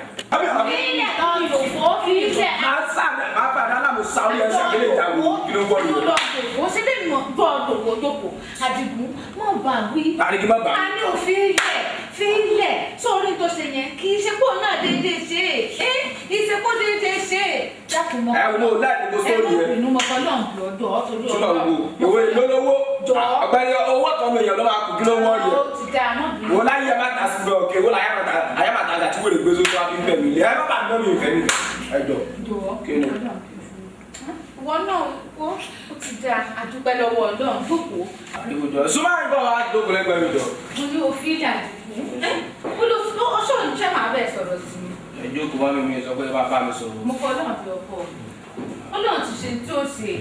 ilé kan yòókù fi ilẹ̀. máa sá máa padà láàmú sáwọ́ yẹn sá kílè ìdáwó kí ló ń bọ̀ nìyẹn. ó ṣe lè mọ bọ́ dòwòdòwò Adigun mọ̀ bá wí. àdìgí má bà. a ní òfin fi ilẹ̀ sórí tó ṣe yẹn kì í ṣe kó náà déédéé ṣe é ìṣe kó déédéé ṣe é. dákun mọ́ ẹ wo láti mo sóòlù yẹn. ẹ mọ̀ bínú mọ́kọ́ náà lọ́dọ̀ torí ọ̀dọ́. túmọ̀ wo ìwé lólówó ọ̀gbẹ́ni owó tọ́nu èèyàn ló máa kù kí ló ń wọ́ọ̀rì ẹ̀. ó ti dá a mọ̀ bínú. wọ́n láyé ẹ má ta sí bẹ́ẹ̀ òkè wọ́n láyé má ta àti wọ́n lè gbé sóso àfi bẹ́ẹ̀ mi lé ẹ má bàa dán mi ìfẹ́ mi ẹ jọ kí ni. ìwọ náà kó ó ti da àdúpẹ́ lọ́wọ́ Ọlọ́run gbogbo. Àdìgún jọ súnmọ́ àgbọ̀ wa dókòó lẹ́gbẹ̀ẹ́ mi jọ. mo ní òfin ìdí Àdìgún ó lọ sí ọṣọ ìṣẹ́ máa bẹ̀ sọ̀rọ̀ sí mi. ẹjọ́ kò bá mi sọ pé bá mi sọ̀rọ̀. mo fọ Ọlọ́run fi ọkọ mi Ọlọ́run ti ṣe tí ó ṣe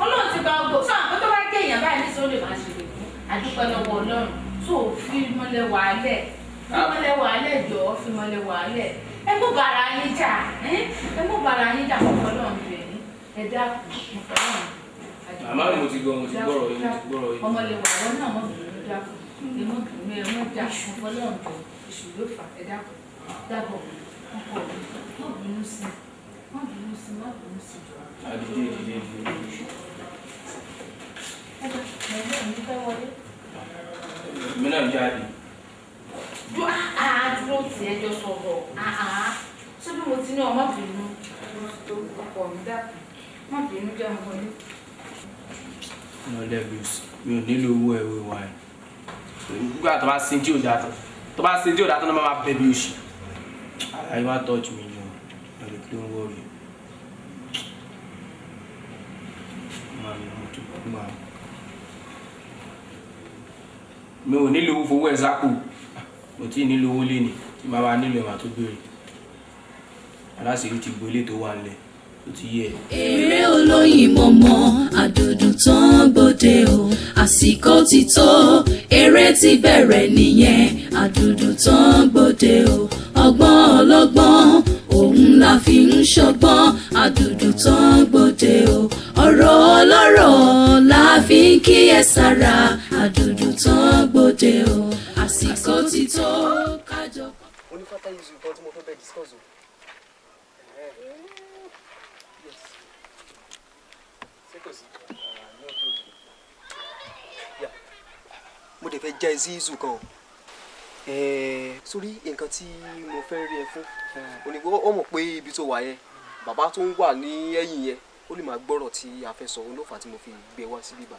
Ọlọ́run ti gba ọgbọ sọ àwọn tó bá gé èèyàn báyìí ní sọ lè máa ṣe lè fún àdúpẹ́ lọ́wọ́ Ọlọ́run tó fi mọ́lẹ̀ wàálẹ̀ jọ fi mọ́lẹ̀ wàálẹ̀ ẹ mú bàrà yín jà mo fọ Ọlọ́run bẹ̀ ní ẹ dákun mo fọ Ọlọ́run. àmọ́ mo ti gbọ́rọ̀ yìí. ọmọlẹ̀ wà wọ́n náà mọ̀ bìnrin dákun ẹ mọ̀ bìnrin ẹ mọ̀ jà mo fọ Ọlọ́run jọ èṣù ló fà ẹ dákun dábọ̀ ọkọ mi mọ̀ bínú sí jọ. Àdìdé. Mi náà jáde. Dúró tí ẹjọ́ sọ̀rọ̀. Ṣé bí mo ti ní ọmọ bínú tó ọkọ mi dákun? Má bínú jẹ́ ọmọ yìí. No levels. Mi ò nílò owó ẹ̀wé wa ẹ̀. Nígbà tó bá sin tí ò dáa tó náà máa bẹ̀ bí oṣù. Àyè wá tọ́jú mi jù. Ẹ̀rọ kí ló ń wọ̀ rí. Mi ò nílò owó fowó ẹ̀ sápò mo tí nílò owó léni tí máa bá nílò ẹ̀wà tó béèrè aláṣẹ́rí ti gbélé tó wà nílẹ̀ tó ti yẹ. Eré olóyin mọ̀mọ́ Adunduntan gbòde o àsìkò ti tó eré ti bẹ̀rẹ̀ nìyẹn Adunduntan gbòde o ọgbọ́n ọlọ́gbọ́n òun la fi ń ṣọgbọ́n Adunduntan gbòde o ọ̀rọ̀ ọlọ́rọ̀ la fi ń kíyèsára Adunduntan gbòde o àsìkò ti tó kájọ. onífàtà yìí nǹkan tí mo fẹ́ bẹ́ẹ̀ discuss o. mo dẹ̀ fẹ́ já ẹ sí ìzù kan o. sórí nǹkan tí mo fẹ́ rí ẹ fún onígbọ́ ọ mọ̀ pé ibi tó wà yẹn bàbá tó ń wà ní ẹ̀yìn yẹn ó lè máa gbọ́rọ̀ tí a fẹ́ sọ olófà tí mo fi gbé wá sí bíbá.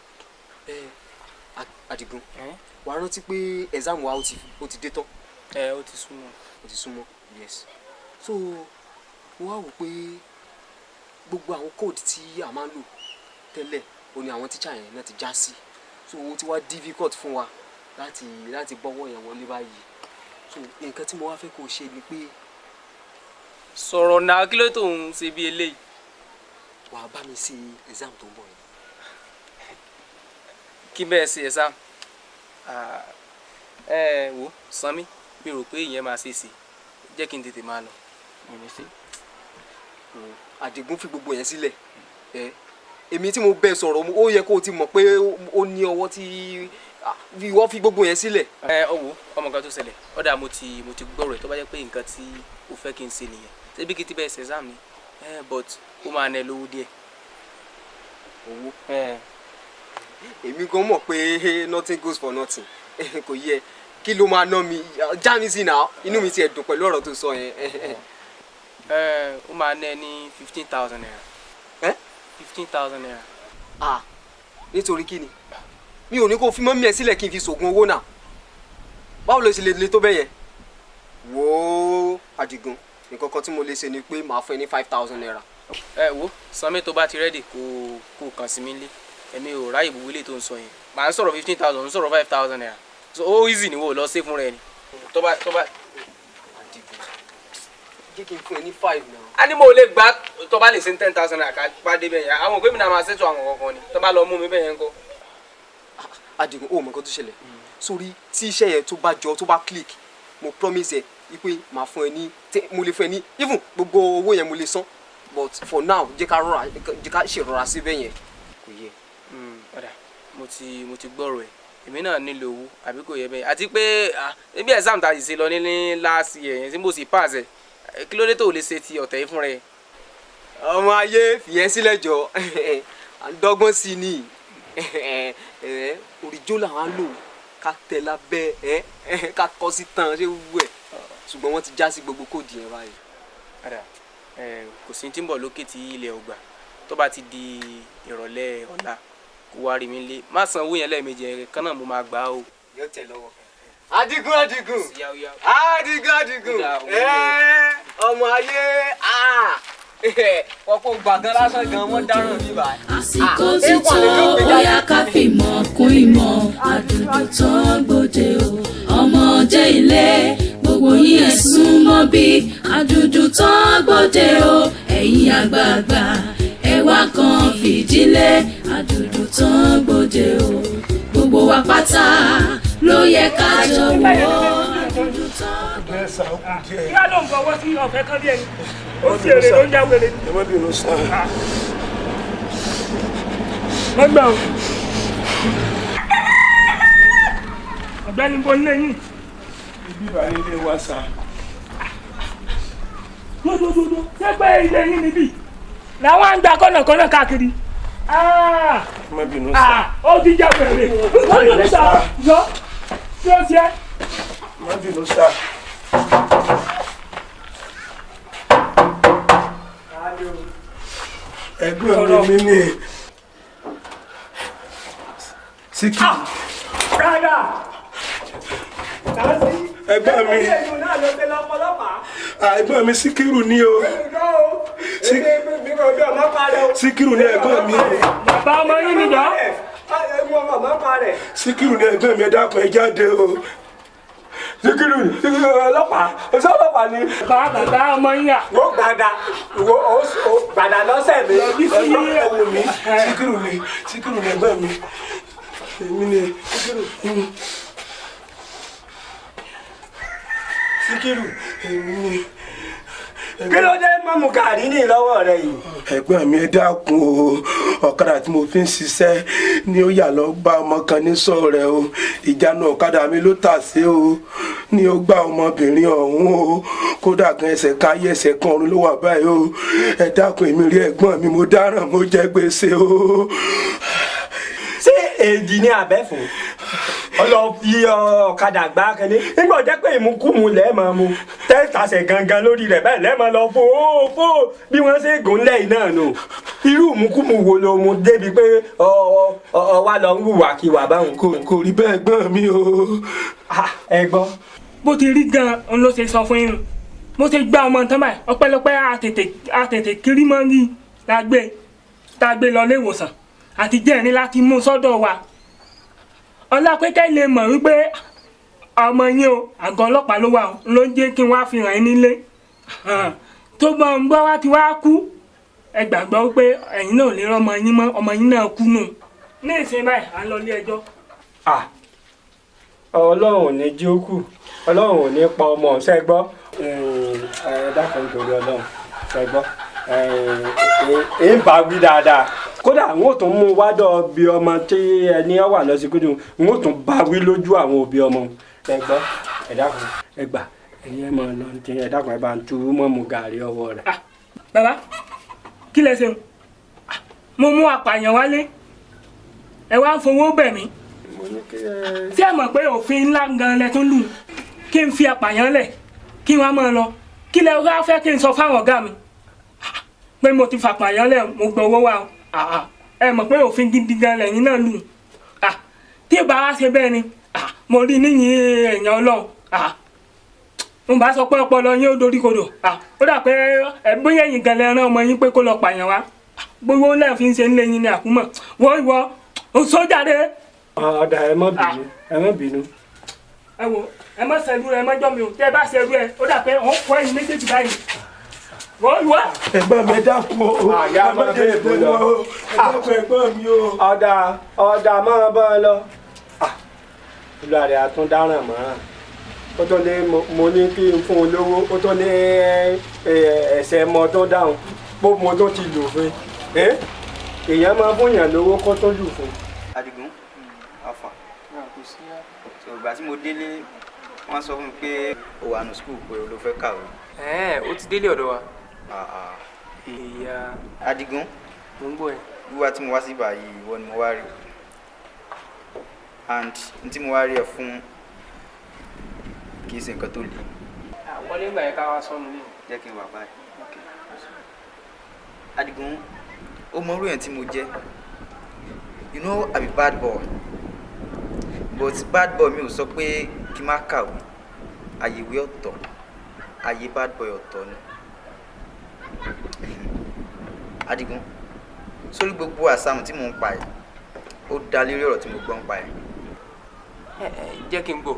Adigun wàá rántí pé exam wa ó ti dé tán. Ó ti súnmọ́. Yes. So mo wá wò pé gbogbo àwọn code tí a máa ń lò tẹ́lẹ̀ o ní àwọn teacher yẹn náà ti já sí so ó ti wá difficult fún wa láti bọ́wọ́ yẹn wọlé báyìí so nǹkan tí mo wá fẹ́ kó ṣe ni pé. sọ̀rọ̀ náà kí ló tó ń ṣe bí eléyìí. wàá bá mi ṣe exam tó ń bọ̀ yẹn. kí bẹ́ẹ̀ ṣe exam wò Sanmi mi rò pé ìyẹn máa ṣe é ṣe jẹ́ kí n tètè máa lọ. Adigun fi gbogbo yẹn sílẹ̀ èmi tí mo bẹ sọ̀rọ̀ ó yẹ kó o ti mọ̀ pé ó ní ọwọ́ tí wọ́n fi gbogbo yẹn sílẹ̀. ọwọ́ ọmọ kan tó ṣẹlẹ̀ ọ̀dà mo ti gbọ́rọ̀ ẹ̀ tó bá jẹ́ pé nǹkan tí o fẹ́ kí n ṣe nìyẹn ṣébí kí n ti bẹ́ẹ̀ ṣe exam ni but ó máa ná lówó díẹ̀. owó èmi gan mọ̀ pé nothing goes for nothing kò yẹ kí ló máa ná mi já mi sí náà inú mi ti ẹ̀ dùn pẹ̀lú ọ̀rọ̀ tó sọ yẹn. ó máa ná ní 15,000 naira. 15,000 naira. nítorí kí ni mi ò ní kó fi mọ́mí ẹ sílẹ̀ kí n fi ṣògùn owó náà báwo ló ṣe lè le tó bẹ́ẹ̀ yẹn. wo Adigun nǹkan kan tí mo lè ṣe ni pé màá fún ẹ ní 5,000 naira. wo Sanmi tó bá ti rẹ́dì kó kàn sí mi lé èmi ò ráyè gbogbo ilé tó ń sọ yẹn màá ń sọ̀rọ̀ 15,000 ń sọ̀rọ̀ 5,000 naira so ó easy ni wò lọ sí fún rẹ ni tó bá. Adigun jẹ́ kí n fún ẹ ní 5 náà. a ní mo lè gbà tó bá lè ṣe 10,000 naira ká bá dé bẹ́ẹ̀ yẹn àwọn òpè mi náà máa ṣètò àwọn kankan ni tó bá lọ mú mi bẹ́ẹ̀ yẹn kọ́. Adigun ó mọ nǹkan tó ṣẹlẹ̀ sórí tí iṣẹ́ yẹn tó bá jọ tó bá click mo promise ẹ wípé màá fún ẹ ní mo lè fún ẹ ní even gbogbo owó yẹn mo lè san but for now jẹ́ ká ṣèrọra sí bẹ́ẹ̀ yẹn kò yẹ. padà mo ti gbọ́rọ̀ ẹ̀ èmi náà nílò owó àbí kò yẹ bẹ́ẹ̀ àti pé ebi exam ta ṣe lọ ní last year yẹn tí mo sì pass ẹ̀ kí ló dé tó lè ṣe ti ọ̀tẹ̀ yìí fún rẹ. ọmọ ayé fìyẹn sílẹ̀ jọ dọ́gbọ́n sí ni òrìjó làwọn á lò ká tẹ lábẹ́ ká kọ́ sí tán ṣé wú ẹ̀ ṣùgbọ́n wọ́n ti já sí gbogbo kóòdù yẹn báyìí. padà kò sí tí ń bọ̀ lókè tí ilẹ̀ ọgbà tó bá ti di ìrọ̀lẹ́ ọ̀la kó wá rí mi lé má san owó yẹn lẹ́ẹ̀mejì ẹ̀ kan náà mo máa gbà á o. yóò tẹ̀ lọ́wọ́. Adigun Adigun ọmọ ayé wọ́n kò gbàgán lásán gan wọ́n dáràn ní báyìí. àsìkò ti tó ó yá ká fìmọ̀ kún ìmọ̀ Adunduntan gbòde o ọmọdé ilé gbogbo yín ẹ súnmọ́ bí Adunduntan gbòde o ẹ̀yin àgbààgbà ẹ wá kan fìdílé Adunduntan gbòde o gbogbo wa pátá ló yẹ ká jọ̀wọ́ Adunduntan. Ìyá ló ń fọwọ́ sí ọ̀fẹ́ kan bí ẹni. Ó sì èrè ló ń já wèrè. ẹ má bínú sáà. Wọ́n gbà ó. Ọ̀gbẹ́ni bo ní lẹ́yìn. ibi ìbàlẹ̀ ilé wa sá. Dódódódó ṣé pé ilé yín níbí? Làwọn á ń gba kọ́nàkọ́nà káàkiri. ẹ má bínú sáà. Ó ti já wèrè. Ó ti já sá. Yọ. Tí ó ṣe. ẹ má bínú sáà. ẹ̀gbọ́n mi ní Sikiru. Rárá. ẹ̀gbọ́n mi ẹ̀gbọ́n mi Sikiru ní o. Sikiru ní ẹ̀gbọ́n mi. Bàbá ọmọ yín ni jọ. Sikiru ní ẹ̀gbọ́n mi ẹ dákun ẹ jáde o. Sikiru ọlọ́pàá ọsẹ ọlọ́pàá ni. Bàbá ọmọ yín à. Wo gbàdà lọ́sẹ̀ mi. ẹ̀wọ̀n mi Sikiru ní ẹ̀gbọ́n mi. èmi ni Sikiru èmi ni. Kí ló dé mọ́mú gàrí ní lọ́wọ́ rẹ yìí? ẹ̀gbọ́n mi ẹ dákun o ọ̀kadà tí mo fi ń ṣiṣẹ́ ni ó yà lọ bá ọmọ kan ní sọ̀rẹ́ o ìjánu ọ̀kadà mi ló tà sí o ni ó gbá ọmọbìnrin ọ̀hún o kódà kan ẹsẹ̀ káyé ẹsẹ̀ kan ọ̀run ló wà báyìí o ẹ dákun èmi rí ẹ̀gbọ́n mi mo dáràn mo jẹ gbèsè o. Ṣé èdè ní abẹ́fún? Ọlọ́fi ọ̀kadà gbá kẹ́lé nígbà jẹ́ pé ìmúkúmu lẹ́ẹ̀mọ́ mu tẹ́tàṣẹ̀ gangan lórí rẹ̀ bẹ́ẹ̀ lẹ́ẹ̀mọ́ lọ fò bí wọ́n ṣe gùn lẹ́yìn náà nù. Irú ìmúkúmu wo ló mu débi pé ọwá lọ ń hùwàkiwà báwọn. kò rí bẹ́ẹ̀ gbọ́n mi o. Ẹ gbọ́. Bó ti rí gan-an ló ṣe sọ fún yín. Mo ti gbá ọmọ nǹkan báyìí ọpẹ́lọpẹ́ àtètè kiri mọ́ ní tá a gbé lọ ilé ìwòsàn àti jẹ́rìí láti mú sọ́dọ̀ wa. Ọlá pé kẹ́ lè mọ̀ wípé ọmọ yín o àgọ́ ọlọ́pàá ló wà ló ń jẹ́ kí wọ́n á fi hàn yín nílé. Tó bọ́ ń gbọ́ wá ti wá kú ẹ gbàgbọ́ wípé ẹ̀yin náà lè rán ọmọ yín mọ́ ọmọ yín náà kú nù. Ní ìsìn báyìí à ń lọ ilé ẹjọ́. Ọlọ́run ò ní jí ó kù Ọlọ́run ò ní pa ọmọ ṣẹ́ gbọ́. Dákun nítorí Ọlọ́run ṣẹ́ gbọ́. Ń bá wí dáadáa kódà n ó tún mú wádọ̀ bí ọmọ tí ẹni ọ wà lọ́sibítù n ó tún bá wí lójú àwọn òbí ọmọ ẹ gbọ́ ẹ dákun ẹ gbà ẹ̀yin ẹ máa lọ ní ẹ dákun ẹ bá ń tu mọ́mú gàrí ọwọ́ rẹ̀. Bàbá kí lẹ ṣeun mo mú apààyàn wálé ẹ wá ń fowó bẹ̀ mí tí ẹ mọ̀ pé òfin ńlá gan lẹ tún lù kí n fi apààyàn lẹ̀ kí wọ́n máa lọ kí lẹ wá fẹ́ kí n sọ fáwọn ọ̀gá mi pé mo ti fapààyàn lẹ̀ mo gbọ́ owó wa ẹ mọ̀ pé òfin gidi gan lẹ́yìn náà lù tí ì bá wá ṣe bẹ́ẹ̀ ni mo rí níyìn èèyàn Ọlọ́run mo bá sọ pé ọpọlọ yín ó dorí kodò ó dà pé bóyá ẹ̀yin gan lẹ́rán ọmọ yín pé kó lọ pààyàn wá gbogbo lẹ́yìn fi ń ṣe ń lé yín ní àkúmọ̀ wọ́n ìwọ sójàde. Ọ̀dà ẹ má bínú ẹ má bínú. ẹ wo ẹ má ṣerú ẹ má jọ mi o tẹ ẹ bá ṣerú ẹ ó dà pé òun kọ ẹ̀yin méjèèjì báyìí. ẹ̀gbọ́n mi ẹ dákun o ẹ má jẹ́ ìbọn o ẹ dákun ẹ̀gbọ́n mi o. ọ̀dà máa bọ́ ọ lọ. Olùdarí àtúndáràn mọ́ràn ó tó ní mo ní kí n fún un lówó ó tó ní ẹsẹ̀ mọ́ tó dáhùn pé mo tó ti lò fún èèyàn máa fún yàn lówó kó tó lù fún. Adigun afa so ìgbà tí mo délé wọ́n sọ fún mi pé o wà ní skul pé o ló fẹ́ kàwé. Ó ti délé ọ̀dọ̀ wa. Ìyá Adigun mo ń gbọ́ ẹ. wíwá tí mo wá sí báyìí ìwọ ni mo wá rí and n tí mo wá rí ẹ fún kì í ṣe nǹkan tó le. Wọlé ìgbà yẹn ká wá sọnù ní. Jẹ́ kí n wà báyìí. Adigun ó mọ orú yẹn tí mo jẹ́ you know I'm a bad boy but bad boy mi ò sọ pé kí n má kàwé àyèwé ọ̀tọ̀ àyè bad boy ọ̀tọ̀ ni. Adigun, sórí gbogbo àsámù tí mò ń pa ẹ̀ ó dá lérí ọ̀rọ̀ tí mo gbọ́ ń pa ẹ̀. Jẹ́ kí n gbọ́.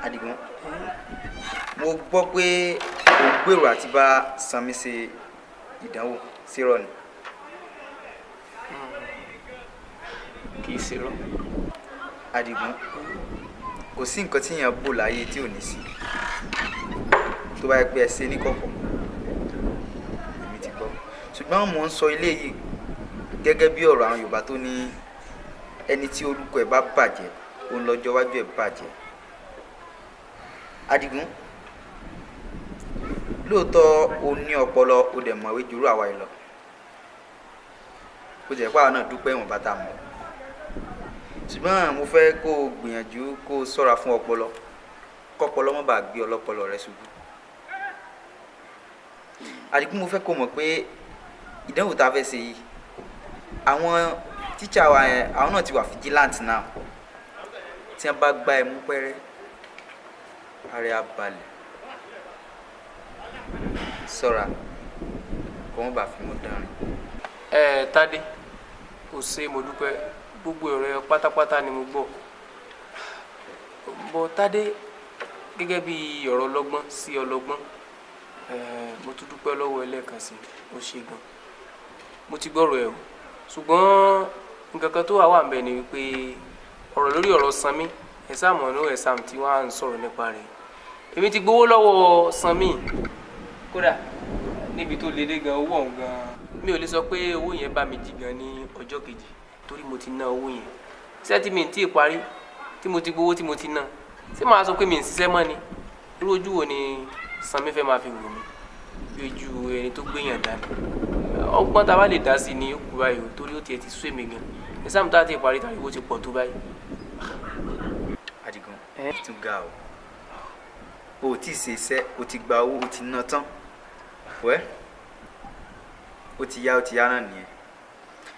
Adigun, mo gbọ́ pé o gbèrò àti bá Sanmi ṣe ìdánwò sírọ̀ ni. Kì í ṣe rọ́. Adigun, kò sí nǹkan tí èèyàn bò láyé tí ò ní sí. Tó bá yẹ pé ẹ ṣe ní kọ̀kọ̀ èmi ti gbọ́, ṣùgbọ́n mò ń sọ ilé yìí gẹ́gẹ́ bí ọ̀rọ̀ àwọn Yorùbá tó ní ẹni tí orúkọ ẹ̀ bá bàjẹ́ òun lọ́jọ́ iwájú ẹ̀ bàjẹ́. Adigun, lóòótọ́ o ní ọpọlọ o dẹ̀ mọ̀wé jùrú àwa ìlọ, kó jẹ́ pé àwọn náà dúpẹ́ ìwọ̀n bàtà mọ́, ṣùgbọ́n mo fẹ́ kó o gbìyànjú kó o ṣọ́ra fún ọpọlọ kọ́pọlọ má bàa gbé ọlọ́pọlọ rẹ ṣubú. Adigun, mo fẹ́ kó mọ̀ pé ìdánwò tá a fẹ́ ṣe yìí àwọn tíṣà wa yẹn àwọn náà ti wà vigilant náà, tí wọ́n bá gbá ẹ mú pẹ́rẹ́ ara ẹ á balẹ̀. Ṣọ́ra kó wọ́n bá fi mú dánrin. Tádé kò ṣe mo dúpẹ́ gbogbo ọ̀rọ̀ ẹ pátápátá ni mo gbọ́. Bọ́ Tádé gẹ́gẹ́ bí ọ̀rọ̀ ọlọ́gbọ́n sí ọlọ́gbọ́n, mo tún dúpẹ́ lọ́wọ́ ẹ lẹ́ẹ̀kan sí ó ṣe gan. Mo ti gbọ́rọ̀ ẹ o, ṣùgbọ́n nǹkan kan tó wà ń bẹ ni wípé ọ̀rọ̀ lórí ọ̀rọ̀ Sanmi ẹ̀sàmù ọ̀nà ẹ̀sàmù tí wọ́n á ń sọ̀rọ̀ nípa rẹ̀. Èmi ti gbowó lọ́wọ́ Sanmi, kódà níbi tó lédè gan owó ọ̀hún gan mi ò lè sọ pé owó yẹn bá mi jí gan ní ọjọ́ kejì torí mo ti ná owó yẹn. Sẹ́tìmẹ̀ntì tí ì parí tí mo ti gbowó tí mo ti ná, ṣé màá sọ pé mi ń ṣiṣẹ́ mọ́ ni? Irú ojú wo ni Sanmi fẹ́ máa fi wò mí bí ojú ẹni tó gbéyàn dání? Ọgbọ́n tá a bá lè dá sí ni ó kú báyìí torí ó tiẹ̀ ti sú èmi gan. Ẹ̀sàmù tá a ti parí tàbí owó ti pọ̀ tó báyìí. Adigun, tún ga o ò tí ì ṣe iṣẹ́ o ti gba owó o ti ná tán wẹ́ ó ti yá náà nìyẹn.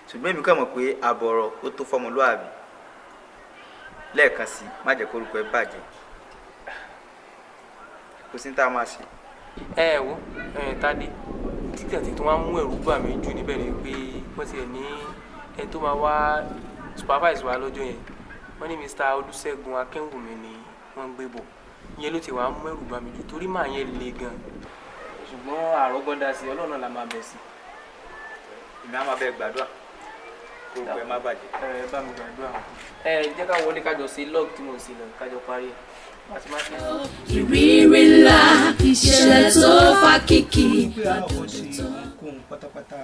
Ṣùgbọ́n èmi kàn mọ̀ pé àbọ̀rọ̀ ó tó fọmọlúàbí. Lẹ́ẹ̀kan sí má jẹ́ kórúkọ ẹ bàjẹ́, kò sí ní tá a máa ṣe. Wo Tádé títí àti tó wá mú ẹ̀rù bà mí jù níbẹ̀ ni pé wọ́n ti ẹ̀ ní ẹni tó máa wá supervise wa lọ́jọ́ yẹn, wọ́n ní Mr. Olúṣẹ́gun Akínwùmí ni wọ́n ń gbé bọ̀. Ìyẹn ló ti wá mú ẹ̀rù bà mí jù torí màá yẹn le gan. Ṣùgbọ́n àrọ́gbọ́ndà sí Ọlọ́run náà la máa bẹ̀ sí. Èmi á máa bẹ gbàdúrà kó o pẹ́ má bàjẹ́. Bá mi gbàdúrà. Jẹ́ ká wọlé kájọ sí log tí mo sì lọ kájọ parí ẹ̀. Ìrírí ńlá ìṣẹ̀lẹ̀ tó fa kìkì. Àdùndùn tó kóhun pátápátá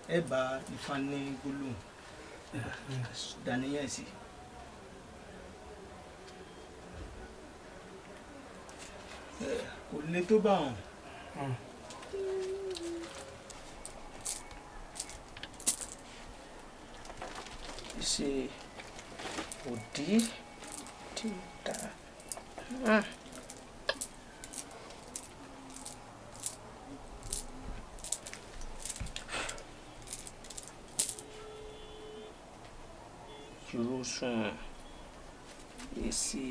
ẹ bá Ifá ní gbólóhùn dàníyàn sí. Kò lè tó bá wọn. Ṣe òdì tí ó dáa. Jùrọ̀sùn èsì.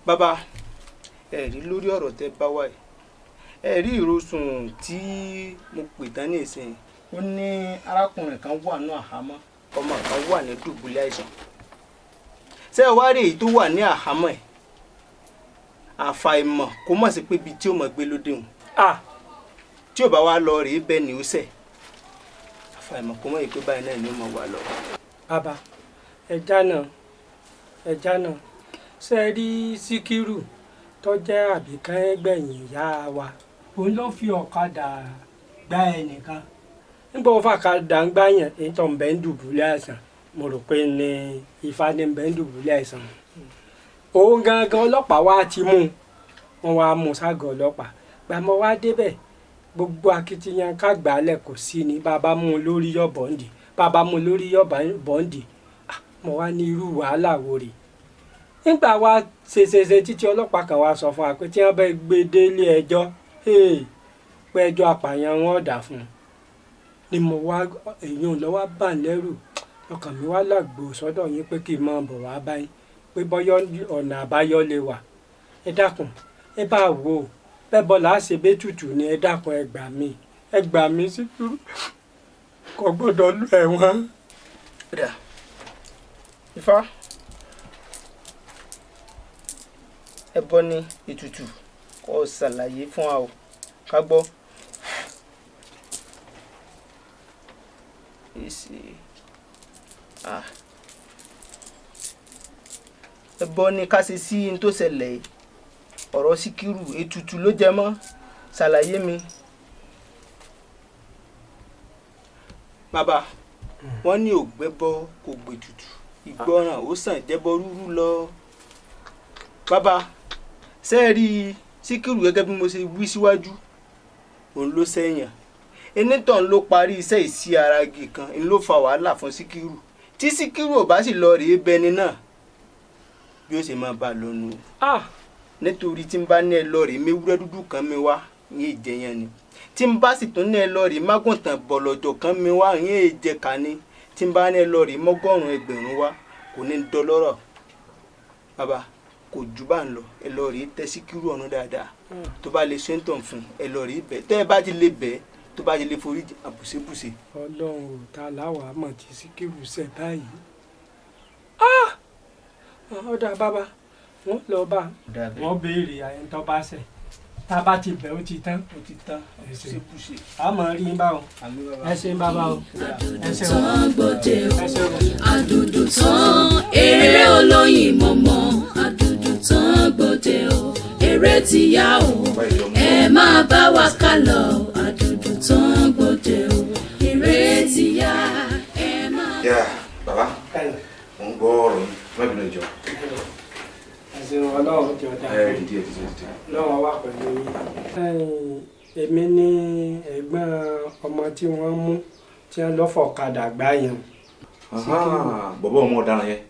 Bàbá ẹ rí lórí ọ̀rọ̀ tẹ́ bá wáyé ẹ rí ìrosùn tí mo pè tán ní ìsìn. Ó ní arákùnrin kan wà ní àhámọ́, ọmọ kan wà ní dùbúlẹ̀ àìsàn. Ṣé ẹ wá rí èyí tó wà ní àhámọ́ ẹ̀ àfàìmọ̀ kó mọ̀ sí pé ibi tí ó mọ̀ gbé lóde hùn tí ò bá wá lọ rèé bẹ́ẹ̀ ni ó sẹ̀ àfàìmọ̀ kó mọ̀ yìí pé báyìí náà ni ó mọ̀ wà lọ. Bàbá ẹja náà ṣe rí Sikiru tó jẹ́ àbíkán ẹgbẹ̀yìn ìyá wa òun ló fi ọ̀kadà gbá ẹnìkan nígbà wọn fàkadà ń gbáyàn èyí tó ń bẹ ń dùbúlẹ̀ àìsàn mo rò pé ní Ifá ní ń bẹ ń dùbúlẹ̀ àìsàn òun gangan ọlọ́pàá wa ti mú wọn wá mú ságọ̀ ọlọ́pàá gbàmọ́ wá débẹ̀ gbogbo akitiyan ká gbàálẹ̀ kò sí ni bàbá mú un lórí yọ̀ bọ́ǹdì bàbá mú un lórí yọ̀ bọ́ǹdì mo wá ní irú wàhálà wo rè nígbà wa ṣe títí ọlọ́pàá kan wá sọ fún wa pé tí wọ́n bá gbé délé ẹjọ́ pé ẹjọ́ apààyàn wọn dà fún un ni mo wá èèyàn lọ́wọ́ bà lẹ́rù ọkàn mi wá làgbò sọ́dọ̀ yín pé kí n máa bọ̀ wá báyìí pé bọ́yọ́ ọ̀nà àbáyọ lè wà ẹ dákun ẹ bá wò ó bẹ́ẹ̀ bọ́ là á ṣe bẹ́ẹ̀ tutù ni ẹ dákun ẹ gbà mí ẹ gbà mí Síkírù kò gbọ́dọ̀ lọ ẹ̀wọ̀n. Ifá ẹbọ ni ètùtù kó ṣàlàyé fún wa o ká gbọ́. ẹbọ ni ká ṣe sí n tó ṣẹlẹ̀ yìí. Ọ̀rọ̀ Síkírù ètùtù ló jẹ mọ́ ṣàlàyé mi. Bàbá wọ́n ní ògbẹ́bọ kò gbètùtù ìgbọràn ó sàn jẹ́bọ rúrú lọ. Bàbá ṣé ẹ rí Síkírù gẹ́gẹ́ bí mo ṣe wí síwájú òun ló sẹ́yìn enítàn ló parí iṣẹ́ ìsí ara igi kan ń ló fa wàhálà fún Síkírù tí Síkírù ò bá sì lọ rèé bẹni náà bí ó ṣe máa bá a lọ́nu. Nítorí tí n bá ní ẹ lọ rèé méwúrẹ́ dúdú kan mi wá ní ìjẹyàn ni tí n bá sì tún ní ẹ lọ rèé mágùntàn bọ̀lọ̀jọ̀ kan mi wá ní ìjẹka ni tí n bá ní ẹ lọ rèé mọ́gọ́rùn-ún ẹgbẹ̀rún wá kò ní dọlọ́rọ̀. Bàbá kò jù bá ń lọ ẹ lọ rèé tẹ Síkírù ọ̀nà dáadáa tó bá lè ṣẹ́ńtàn fún ẹ lọ rèé bẹ́ẹ̀ tẹ́ ẹ bá ti lè bẹ́ẹ̀ tó bá ti lè forí àbùsébùsé. Ọlọ́run ò ta láwàá mọ̀ tí Síkírù ṣe báyìí. Ọ̀dà bàbá wọ́n lọ bá wọ́n béèrè àyẹ̀ntọ́ bá ṣẹ̀ tá a bá ti bẹ̀ ó ti tán a mọ̀ rí báwọn ẹ ṣe bàbá o ẹ ṣe o Adunduntan eré olóyin mọ̀mọ́ Adunduntan gbòde o eré ti yá o ẹ máa bá wa ká lọ Adunduntan gbòde o eré ti yá ẹ máa. yá bàbá mo ń gbọ́ ọ̀rọ̀ yìí má bínú ìjọ. àṣìwọ̀n Ọlọ́run jọ dáa lọ́wọ́ wà pẹ̀lú yín. Èmi ní ẹ̀gbọ́n ọmọ tí wọ́n mú tí wọ́n lọ́fọ̀kadà gbá yẹn. bọ̀bọ̀ ọmọ ọ̀daràn yẹn.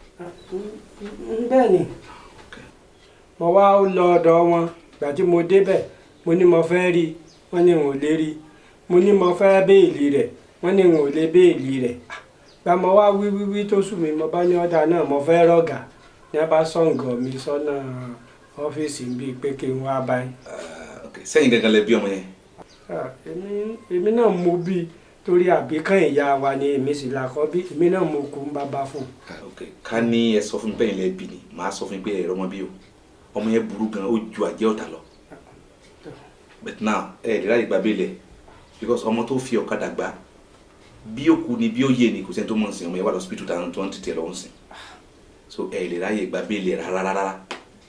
Bẹ́ẹ̀ ni mo wá lọ ọ̀dọ̀ wọn gbà tí mo débẹ̀ mo ní mo fẹ́ rí wọ́n ní wọn ò lè rí mo ní mo fẹ́ béèlì rẹ̀ wọ́n ní wọn ò lè béèlì rẹ̀ gba mo wá wíwíwí tó sùn mí mo bá ní ọ̀dà náà mo fẹ́ rọ̀gà ní a bá sọ̀ǹgọ̀ mi sọ́nà ọ́fíìsì bíi pé kí n wá báyìí. sẹ́yìn gangan lẹ bí ọmọ yẹn. èmi náà mo bí torí àbíkán ìyá wa ni èmi sì làkọ́ bí èmi náà mo kú ń bàbá fún. ká ní ẹ sọ fún mi bẹ́ẹ̀ lẹ́ bí ni màá sọ fún mi pé ẹ̀rọ ọmọ bí o ọmọ yẹn burú gan ó ju àjẹ́ ọ̀tá lọ. but now ẹ lè ráyè gba bẹ́ẹ̀lẹ̀ because ọmọ tó fi ọ̀kadà gbá bí ó kú ni bí ó yé ni kò sẹ́ni tó mọ̀ sí ọmọ yẹn wà lọ hospital táwọn tó ń tètè lọ́wọ́ sí so ẹ lè ráyè gba bẹ́ẹ̀lẹ̀ rárá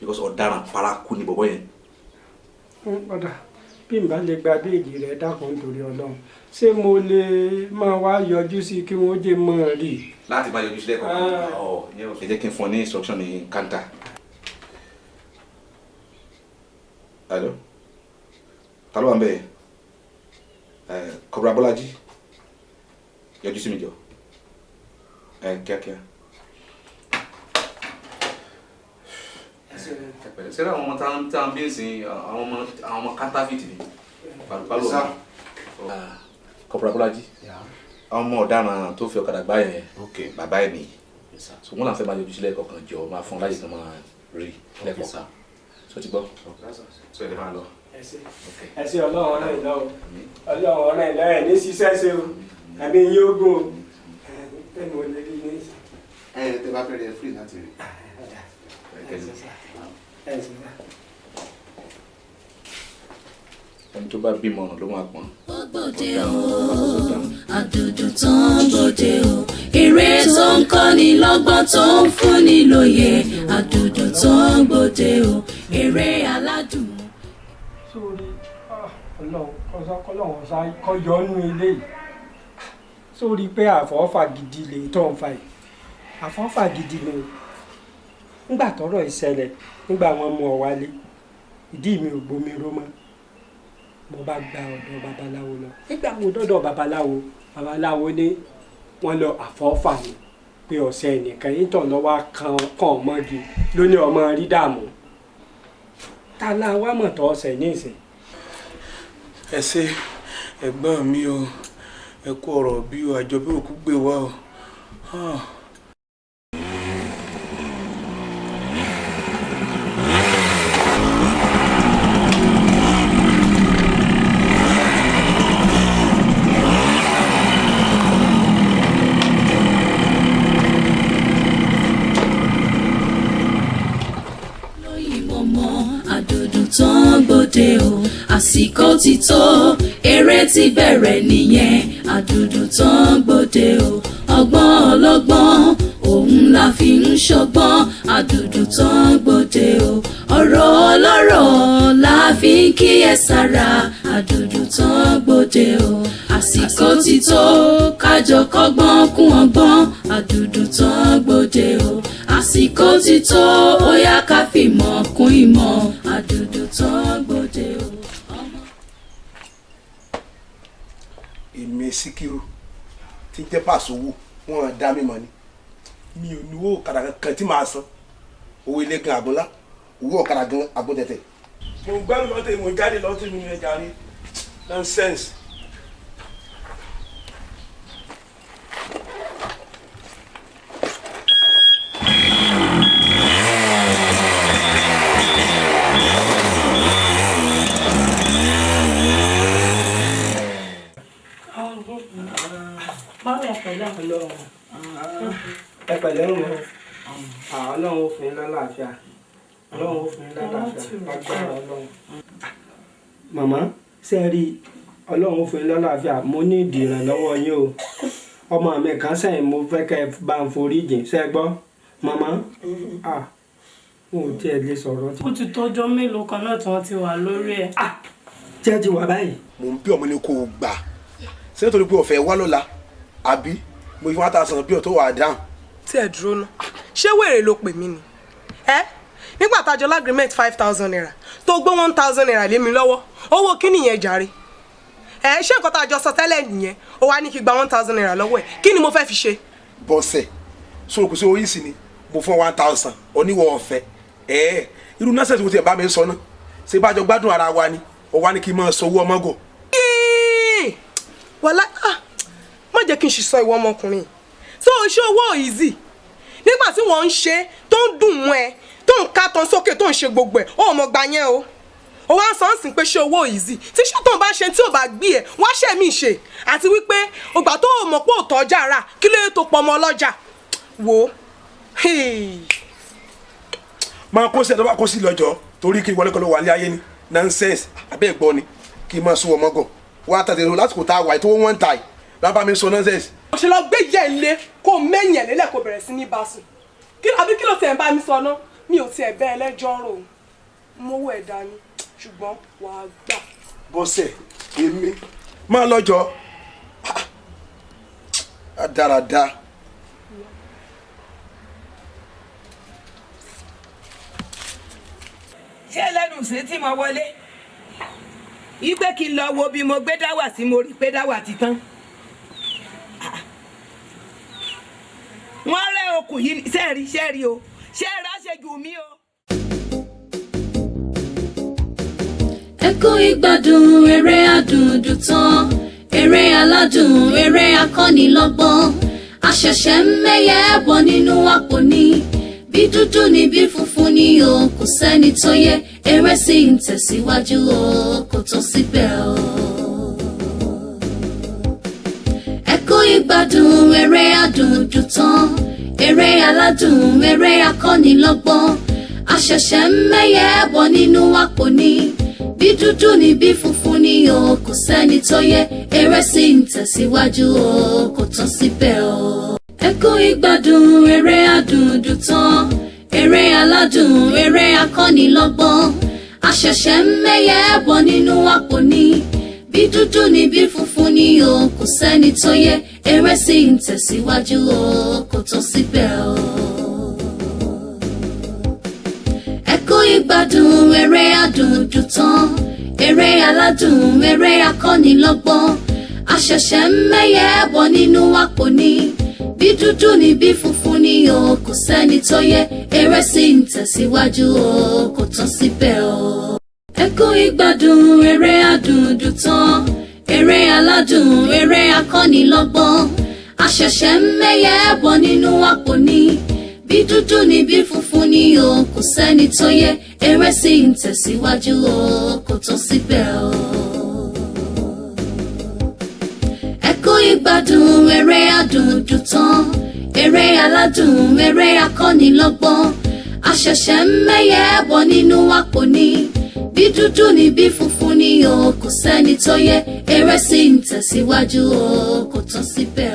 because ọ̀daràn paraku ni bọ̀bọ̀ yẹn. ọ̀dà bí n bá lè gba béèlì rẹ̀ dákun nítorí Ọlọ́run ṣé mo lè máa wá yọjú sí kí wọ́n jẹ́ mọ́ rí. láti máa yọjú sílẹ̀ kọ̀ọ̀kan ẹ jẹ́ kí n fún ọ ní instruction ní kanta. Allô? Ta ló wà ń bẹ̀? Kọ̀bùrà Bọ́lájí yọjú sí mi jọ kíákíá. Sẹ́rẹ́ àwọn ọmọ tá ń bí ń sìn àwọn ọmọ kátàfìtì ni pàlùpàlù ọ̀hún. Kọ̀bùrà Bọ́lájí àwọn ọmọ ọ̀daràn tó fi ọ̀kadà gbá yẹn bàbá ẹ̀ nìyí so wọ́n náà fẹ́ máa yọjú sílẹ̀ kọ̀ọ̀kan jọ máa fún láyé kan máa rí lẹ́kọ̀ọ́ so ti gbọ́ so ẹ̀ lè máa lọ. ẹ ṣé Ọlọ́run ọ̀rẹ́ ìlọ́wọ́ Ọlọ́run ọ̀rẹ́ ìlọ́wọ́ ẹ̀ ní ṣiṣẹ́ ṣe o àbí yín ó gùn o ẹnu ò lè rí ní. tẹ bá fẹ́ rẹ free láti rí. ẹni tó bá bímọ ló máa pọn. gbòde o Adunduntan gbòde o eré tó ń kọ́ni lọ́gbọ́n tó ń fúnni lóye Adunduntan gbòde o eré aládùn. sórí Ọlọ́run kọjọ nú ilé yìí sórí pé àfọ́fà gidi lè tó ń fa yìí àfọ́fà gidi ni nígbà tọ́rọ̀ ìṣẹ̀lẹ̀ nígbà wọn mú ọ wálé ìdí mi ò gbomi ró mọ́ mo bá gba ọ̀dọ̀ babaláwo lọ nígbà mo dọ́dọ̀ babaláwo ní wọ́n lọ àfọ́fà ni pé ọ̀sẹ̀ nìkan yìí tàn lọ́wọ́ kan mọ́gi ló ní ọmọ rí dààmú ta la wá mọ̀ tọ́ ọ̀sẹ̀ ní ìsìn. ẹ ṣé ẹ̀gbọ́n mi o ẹ kú ọ̀rọ̀ bí o àjọ bí òkú gbé wá o. gbòde o àsìkò ti tó eré ti bẹ̀rẹ̀ nìyẹn Adunduntan gbòde o ọgbọ́n ọlọ́gbọ́n òun la fi ń ṣọgbọ́n Adunduntan gbòde o ọ̀rọ̀ ọlọ́rọ̀ la fi ń kíyèsára Adunduntan gbòde o àsìkò ti tó kájọ kọ́gbọ́n kún ọgbọ́n Adunduntan gbòde o àsìkò ti tó ó yá ká fìmọ̀ kún ìmọ̀ Adunduntan gbòde o. èmi Sikiru tí jẹ́ pàṣẹwò wọn dá mi mọ̀ ni mi ò ní owó ọ̀kadà kankan tí màá san owó ilé gan àgúnlá owó ọ̀kadà gan àgúntẹ̀tẹ̀. mo ń gbẹ́rù lọ́tẹ̀ mo jáde lọ́tẹ̀ mi ní ẹja rí nonsense. ẹ pẹ̀lẹ́ ń wọ Ọlọ́run ó fún yín lálàáfíà Ọlọ́run ó fún yín lálàáfíà lágbára Ọlọ́run. màmá ṣe rí Ọlọ́run ó fún yín lálàáfíà mo ní ìdí ìrànlọ́wọ́ yín o ọmọ mi kan sẹ́yìn mo fẹ́ kẹ́ ẹ bá ń forí jìn ṣe gbọ́ màmá mo ò tiẹ̀ lè sọ̀rọ̀. ó ti tọ́jọ́ mélòó kan náà tí wọ́n ti wà lórí ẹ̀. tí ẹ ti wà báyìí. mo ń bí ọmọ ní kó o gbà ṣé nítorí pé ọ̀fẹ́ wá lọ́la àbí mo fi 1,000 bí ọ̀ tó wà dáhùn. tí ẹ dúró ná ṣé wèrè ló pè mí ni nígbà tájọ lágrímẹ̀tì 5,000 naira tó gbé 1,000 naira lé mi lọ́wọ́ owó kí nìyẹn jàre ṣé nǹkan tá a jọ sọ tẹ́lẹ̀ nìyẹn ó wá ní kí gba 1,000 naira lọ́wọ́ ẹ̀ kí ni mo fẹ́ fi ṣe. bọ́sẹ̀ sọ̀rọ̀ kò sí orí sí ni mo fún 1,000 oníwọ̀ ọ̀fẹ́ irú nọ́ọ̀sẹ̀ tí mo ti ẹ̀ bá mi sọ náà ṣé bá jọ gbádùn ara wa ni ó wá ní kí n máa sọ owó ọmọ gò. wàlá má jẹ́ kí n ṣì sọ ìwọ ọmọkùnrin so iṣẹ́ owó easy nígbà tí wọ́n ń ṣe tó ń dùn mọ́ ẹ tó ń ká tán sókè tó ń ṣe gbogbo ẹ̀ ó mọ̀ gbà yẹn o ó wá ń sọ ń sìn pé ṣe owó easy tí ṣètò bá ṣe tí ò bá gbé ẹ wá ṣe mí ṣe àti wípé ògbà tó o mọ̀ pé ò tọ́jà rà kí ló yẹ tó pọ̀ ọmọ ọlọ́jà wò ó. máa kó sí ẹ̀ tó bá kó sí lọ́jọ́ torí kí wọlé kọ́ ló wà ní ayé ni nonsense abẹ́ ẹ̀gbọ́n ni kí n máa sún ọmọ gàn wá tàdé lásìkò tá a wà tó wọ́n ń ta ẹ̀ lábàá mi sọ nonsense. mo ṣe lọ gbé yẹ ilé kó mẹ́yìn ẹ̀ lélẹ̀ kó bẹ̀rẹ̀ sí ní bá sùn àbí kí ló tẹ̀ ń bá mi sọ ná mi ò tiẹ̀ bẹ́ ẹlẹ́jọ́ rò ó mówó ẹ̀ dání ṣùgbọ́n wàá gbà. bọ́sẹ̀ èmi máa lọ́jọ́ dáradára. ṣé lẹ́nu ṣe tí mo wọlé ìgbé kí n lọ wo bí mo gbé dáwà sí mo rí pé dáwà ti tán wọ́n rẹ́ okùn yìí ṣẹ́ẹ̀rí o ṣẹ́ẹ̀rá ṣe jù mí o. ẹ kú ìgbádùn eré Adunduntan eré aládùn eré akọ́nilọ́gbọ́n àṣẹ̀ṣẹ̀ ń mẹ́yẹ bọ̀ nínú àpò ní bí dúdú ni bí funfun ni o kò sẹ́ni tó yẹ eré sì ń tẹ̀síwájú o kò tó síbẹ̀ o. ẹ kú ìgbádùn eré Adunduntan eré aládùn eré akọ́nilọ́gbọ́n àṣẹ̀ṣẹ̀ ń mẹ́yẹ bọ̀ nínú àpò ní bí dúdú ni bí funfun ni o kò sẹ́ni tó yẹ eré sì ń tẹ̀síwájú o kò tó síbẹ̀ o. ẹ kú ìgbádùn eré Adunduntan eré aládùn eré akọ́nilọ́gbọ́n àṣẹ̀ṣẹ̀ ń mẹ́yẹ bọ̀ nínú àpò ní bí dúdú ni bí funfun ni o kò sẹ́ni tó yẹ eré sì ń tẹ̀síwájú o kò tó síbẹ̀ o. ẹ kú ìgbádùn eré Adunduntan eré aládùn eré akọ́nilọ́gbọ́n àṣẹ̀ṣẹ̀ ń mẹ́yẹ bọ̀ nínú àpò ní bí dúdú ni bí funfun ni o kò sẹ́ni tó yẹ eré sì ń tẹ̀síwájú o kò tán síbẹ̀ o. ẹ kú ìgbádùn eré Adunduntan eré aládùn eré akọ́nilọ́gbọ́n àṣẹ̀ṣẹ̀ ń mẹ́yẹ bọ̀ nínú àpò ní bí dúdú ni bí funfun ni o kò sẹ́ni tó yẹ eré sì ń tẹ̀síwájú o kò tán síbẹ̀ o. ẹ kú ìgbádùn eré Adunduntan eré aládùn eré akọ́nilọ́gbọ́n àṣẹ̀ṣẹ̀ ń mẹ́yẹ bọ̀ nínú àpò ní bí dúdú ni bí funfun ni o kò sẹ́ni tó yẹ eré sì ń tẹ̀síwájú o kò tán síbẹ̀.